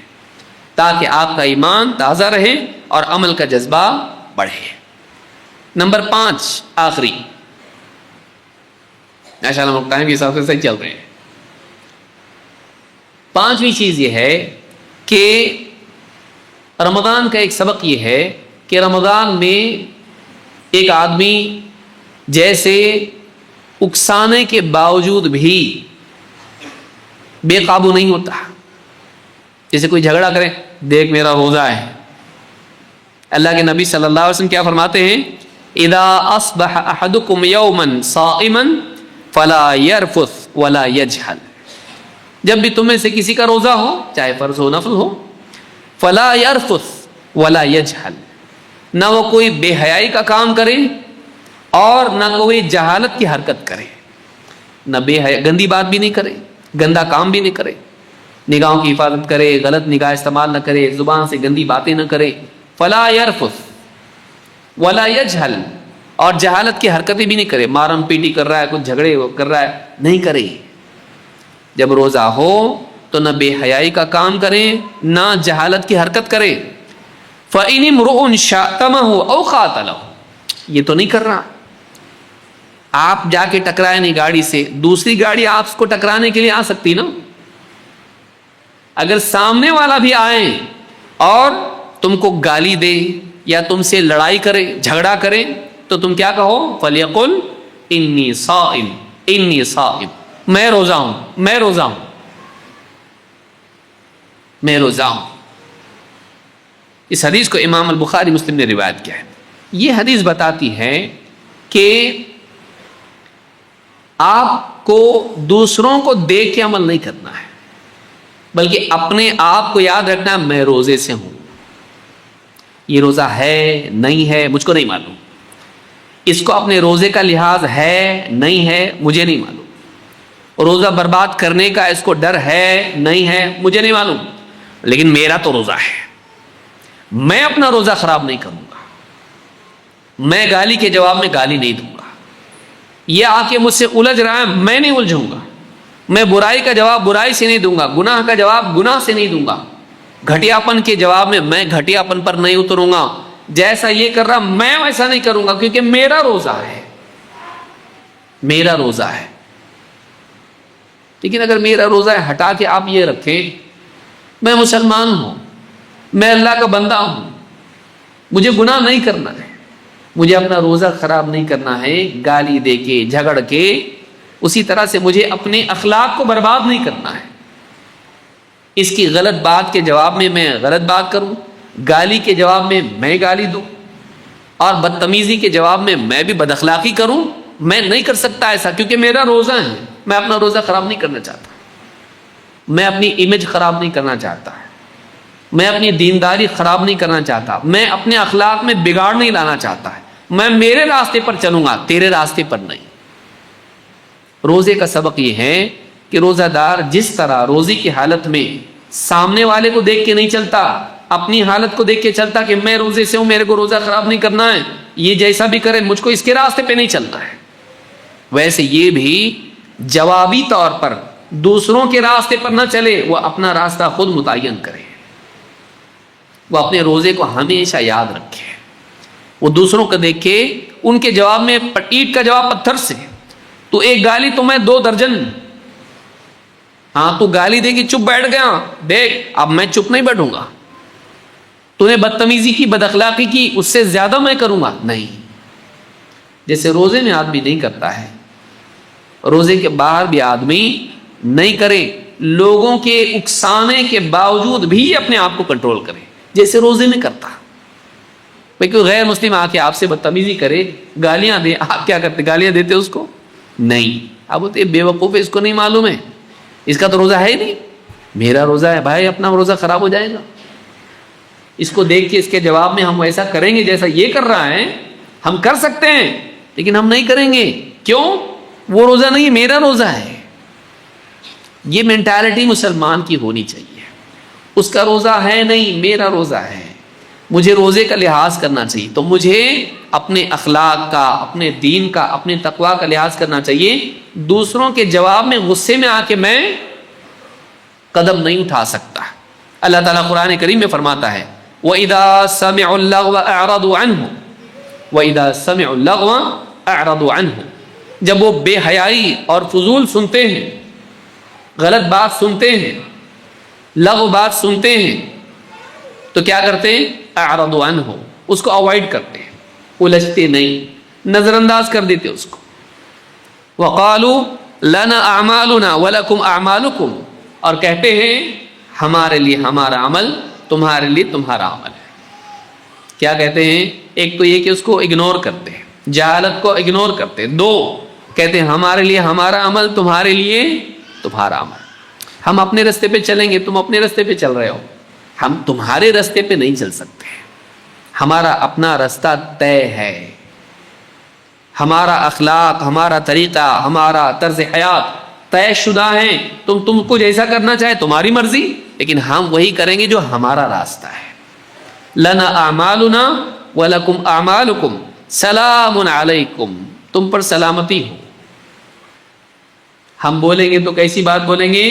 S1: تاکہ آپ کا ایمان تازہ رہے اور عمل کا جذبہ بڑھے. نمبر 5 آخری، ماشاءاللہ ٹائم کے حساب سے صحیح چل رہے ہیں. 5ویں چیز یہ ہے کہ رمضان کا ایک سبق یہ ہے کہ رمضان میں ایک آدمی جیسے اکسانے کے باوجود بھی بے قابو نہیں ہوتا. جیسے کوئی جھگڑا کرے، دیکھ میرا روزہ ہے. اللہ کے نبی صلی اللہ علیہ وسلم کیا فرماتے ہیں؟ اذا اصبح احدکم یوما صائما فلا يرفث ولا يجهل. جب بھی تم میں سے کسی کا روزہ ہو، چاہے فرض ہو نفل ہو، فلا يرفث ولا يجهل، نہ وہ کوئی بے حیائی کا کام کرے اور نہ کوئی جہالت کی حرکت کرے. نہ بے حیا، گندی بات بھی نہیں کرے، گندا کام بھی نہیں کرے، نگاہوں کی حفاظت کرے، غلط نگاہ استعمال نہ کرے، زبان سے گندی باتیں نہ کرے. فلا يرفث ولا يجهل، اور جہالت کی حرکتیں بھی نہیں کرے، مارم پیٹی کر رہا ہے، کچھ جھگڑے کر رہا ہے، نہیں کرے. جب روزہ ہو تو نہ بے حیائی کا کام کرے نہ جہالت کی حرکت کرے. فإن امرؤ شاتمه أو قاتله، یہ تو نہیں کر رہا. آپ جا کے ٹکرائے نہیں گاڑی سے، دوسری گاڑی آپ کو ٹکرانے کے لیے آ سکتی نا. اگر سامنے والا بھی آئے اور تم کو گالی دے یا تم سے لڑائی کرے، جھگڑا کرے، تو تم کیا کہو؟ فَلْيَقُلْ إِنِّي صَائِمٌ إِنِّي صَائِمٌ، میں روزہ ہوں، میں روزہ ہوں، میں روزہ ہوں. اس حدیث کو امام البخاری مسلم نے روایت کیا ہے. یہ حدیث بتاتی ہے کہ آپ کو دوسروں کو دیکھ کے عمل نہیں کرنا ہے، بلکہ اپنے آپ کو یاد رکھنا ہے میں روزے سے ہوں. یہ روزہ ہے نہیں ہے مجھ کو نہیں معلوم، اس کو اپنے روزے کا لحاظ ہے نہیں ہے مجھے نہیں معلوم، روزہ برباد کرنے کا اس کو ڈر ہے نہیں ہے مجھے نہیں معلوم، لیکن میرا تو روزہ ہے، میں اپنا روزہ خراب نہیں کروں گا، میں گالی کے جواب میں گالی نہیں دوں گا. یہ آ کے مجھ سے الجھ رہا ہے، میں نہیں الجھوں گا. میں برائی کا جواب برائی سے نہیں دوں گا، گناہ کا جواب گناہ سے نہیں دوں گا، گھٹیا پن کے جواب میں گھٹیا پن پر نہیں اتروں گا. جیسا یہ کر رہا میں ویسا نہیں کروں گا، کیونکہ میرا روزہ ہے، میرا روزہ ہے. لیکن اگر میرا روزہ ہے ہٹا کے آپ یہ رکھیں میں مسلمان ہوں، میں اللہ کا بندہ ہوں، مجھے گناہ نہیں کرنا ہے، مجھے اپنا روزہ خراب نہیں کرنا ہے گالی دے کے جھگڑ کے، اسی طرح سے مجھے اپنے اخلاق کو برباد نہیں کرنا ہے. اس کی غلط بات کے جواب میں غلط بات کروں، گالی کے جواب میں گالی دوں، اور بدتمیزی کے جواب میں بھی بد اخلاقی کروں. میں نہیں کر سکتا ایسا، کیونکہ میرا روزہ ہے. میں اپنا روزہ خراب نہیں کرنا چاہتا، میں اپنی امیج خراب نہیں کرنا چاہتا، میں اپنی دینداری خراب نہیں کرنا چاہتا، میں اپنے اخلاق میں بگاڑ نہیں لانا چاہتا ہے. میں میرے راستے پر چلوں گا، تیرے راستے پر نہیں. روزے کا سبق یہ ہے کہ روزہ دار جس طرح روزے کی حالت میں سامنے والے کو دیکھ کے نہیں چلتا، اپنی حالت کو دیکھ کے چلتا کہ میں روزے سے ہوں، میرے کو روزہ خراب نہیں کرنا ہے، یہ جیسا بھی کرے مجھ کو اس کے راستے پہ نہیں چلنا ہے، ویسے یہ بھی جوابی طور پر دوسروں کے راستے پر نہ چلے، وہ اپنا راستہ خود متعین کرے، وہ اپنے روزے کو ہمیشہ یاد رکھے، وہ دوسروں کو دیکھے ان کے جواب میں اینٹ کا جواب پتھر سے، تو ایک گالی تو میں 2 درجن، ہاں تو گالی دے گی چپ بیٹھ گیا، دیکھ اب میں چپ نہیں بیٹھوں گا، تو نے بدتمیزی کی، بد اخلاقی کی، اس سے زیادہ میں کروں گا نہیں، جیسے روزے میں آدمی نہیں کرتا ہے، روزے کے باہر بھی آدمی نہیں کرے، لوگوں کے اکسانے کے باوجود بھی اپنے آپ کو کنٹرول کرے جیسے روزے میں کرتا۔ بھئی کوئی غیر مسلم آ کے آپ سے بدتمیزی کرے، گالیاں دے، آپ کیا کرتے؟ گالیاں دیتے اس کو؟ نہیں، آپ بولتے بے وقوف ہے، اس کو نہیں معلوم ہے، اس کا تو روزہ ہے ہی نہیں، میرا روزہ ہے بھائی، اپنا روزہ خراب ہو جائے گا، اس کو دیکھ کے اس کے جواب میں ہم ویسا کریں گے جیسا یہ کر رہا ہے، ہم کر سکتے ہیں لیکن ہم نہیں کریں گے، کیوں؟ وہ روزہ نہیں، میرا روزہ ہے۔ یہ مینٹالٹی مسلمان کی ہونی چاہیے، اس کا روزہ ہے نہیں، میرا روزہ ہے، مجھے روزے کا لحاظ کرنا چاہیے، تو مجھے اپنے اخلاق کا، اپنے دین کا، اپنے تقویٰ کا لحاظ کرنا چاہیے، دوسروں کے جواب میں غصے میں آ کے میں قدم نہیں اٹھا سکتا۔ اللہ تعالیٰ قرآن کریم میں فرماتا ہے وَإِذَا سَمِعُوا اللَّغْوَ أَعْرَضُوا عَنْهُ وَإِذَا سَمِعُوا اللَّغْوَ أَعْرَضُوا عَنْهُ، جب وہ بے حیائی اور فضول سنتے ہیں، غلط بات سنتے ہیں، لغو بات سنتے ہیں، تو کیا کرتے ہیں؟ اعرضوا عنہ، اس کو اوائڈ کرتے ہیں، الجھتے نہیں، نظر انداز کر دیتے اس کو۔ وقالوا لنا اعمالنا ولکم اعمالکم، اور کہتے ہیں ہمارے لیے ہمارا عمل، تمہارے لیے تمہارا عمل ہے۔ کیا کہتے ہیں؟ ایک تو یہ کہ اس کو اگنور کرتے ہیں، جہالت کو اگنور کرتے ہیں، 2 کہتے ہیں ہمارے لیے ہمارا عمل، تمہارے لیے تمہارا عمل، ہم اپنے راستے پہ چلیں گے، تم اپنے راستے پہ چل رہے ہو، ہم تمہارے راستے پہ نہیں چل سکتے، ہمارا اپنا راستہ طے ہے، ہمارا اخلاق، ہمارا طریقہ، ہمارا طرز حیات طے شدہ ہیں، تم کو جیسا کرنا چاہے تمہاری مرضی، لیکن ہم وہی کریں گے جو ہمارا راستہ ہے۔ لنا اعمالنا ولکم اعمالکم سلام علیکم، تم پر سلامتی ہو۔ ہم بولیں گے تو کیسی بات بولیں گے؟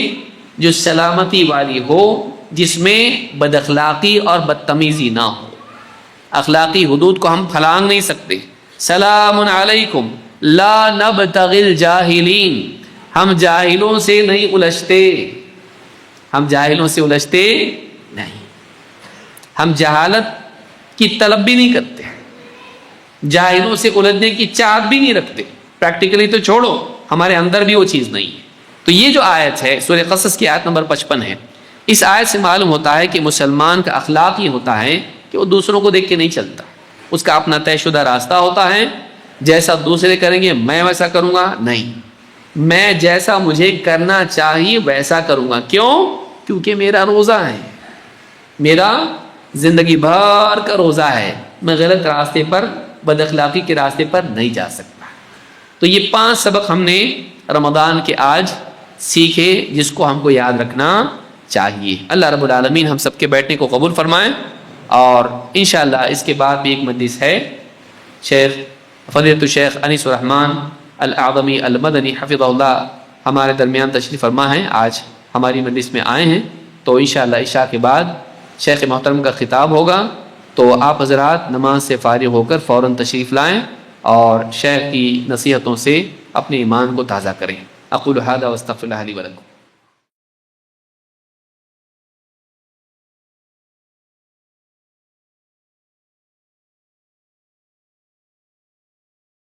S1: جو سلامتی والی ہو، جس میں بد اخلاقی اور بدتمیزی نہ ہو، اخلاقی حدود کو ہم پھلانگ نہیں سکتے۔ سلام علیکم لا نبتغی الجاہلین، ہم جاہلوں سے نہیں الجھتے، ہم جاہلوں سے الجھتے نہیں، ہم جہالت کی طلب بھی نہیں کرتے، جاہلوں سے الجھنے کی چاہت بھی نہیں رکھتے، پریکٹیکلی تو چھوڑو، ہمارے اندر بھی وہ چیز نہیں ہے۔ تو یہ جو آیت ہے سورہ قصص کی آیت نمبر 55 ہے، اس آیت سے معلوم ہوتا ہے کہ مسلمان کا اخلاق یہ ہوتا ہے کہ وہ دوسروں کو دیکھ کے نہیں چلتا، اس کا اپنا طے شدہ راستہ ہوتا ہے، جیسا دوسرے کریں گے میں ویسا کروں گا نہیں، میں جیسا مجھے کرنا چاہیے ویسا کروں گا، کیوں؟ کیونکہ میرا روزہ ہے، میرا زندگی بھر کا روزہ ہے، میں غلط راستے پر، بد اخلاقی کے راستے پر نہیں جا سکتا۔ تو یہ 5 سبق ہم نے رمضان کے آج سیکھے، جس کو ہم کو یاد رکھنا چاہیے۔ اللہ رب العالمین ہم سب کے بیٹھنے کو قبول فرمائیں، اور انشاءاللہ اس کے بعد بھی ایک مجلس ہے، شیخ فضیلۃ الشیخ انیس الرحمن الاعظمی المدنی حفظہ اللہ ہمارے درمیان تشریف فرما ہیں، آج ہماری مجلس میں آئے ہیں، تو انشاءاللہ عشاء کے بعد شیخ محترم کا خطاب ہوگا، تو آپ حضرات نماز سے فارغ ہو کر فوراً تشریف لائیں اور شیخ کی نصیحتوں سے اپنے ایمان کو تازہ کریں۔ اقول ھذا واستغفر اللہ لی ولکم۔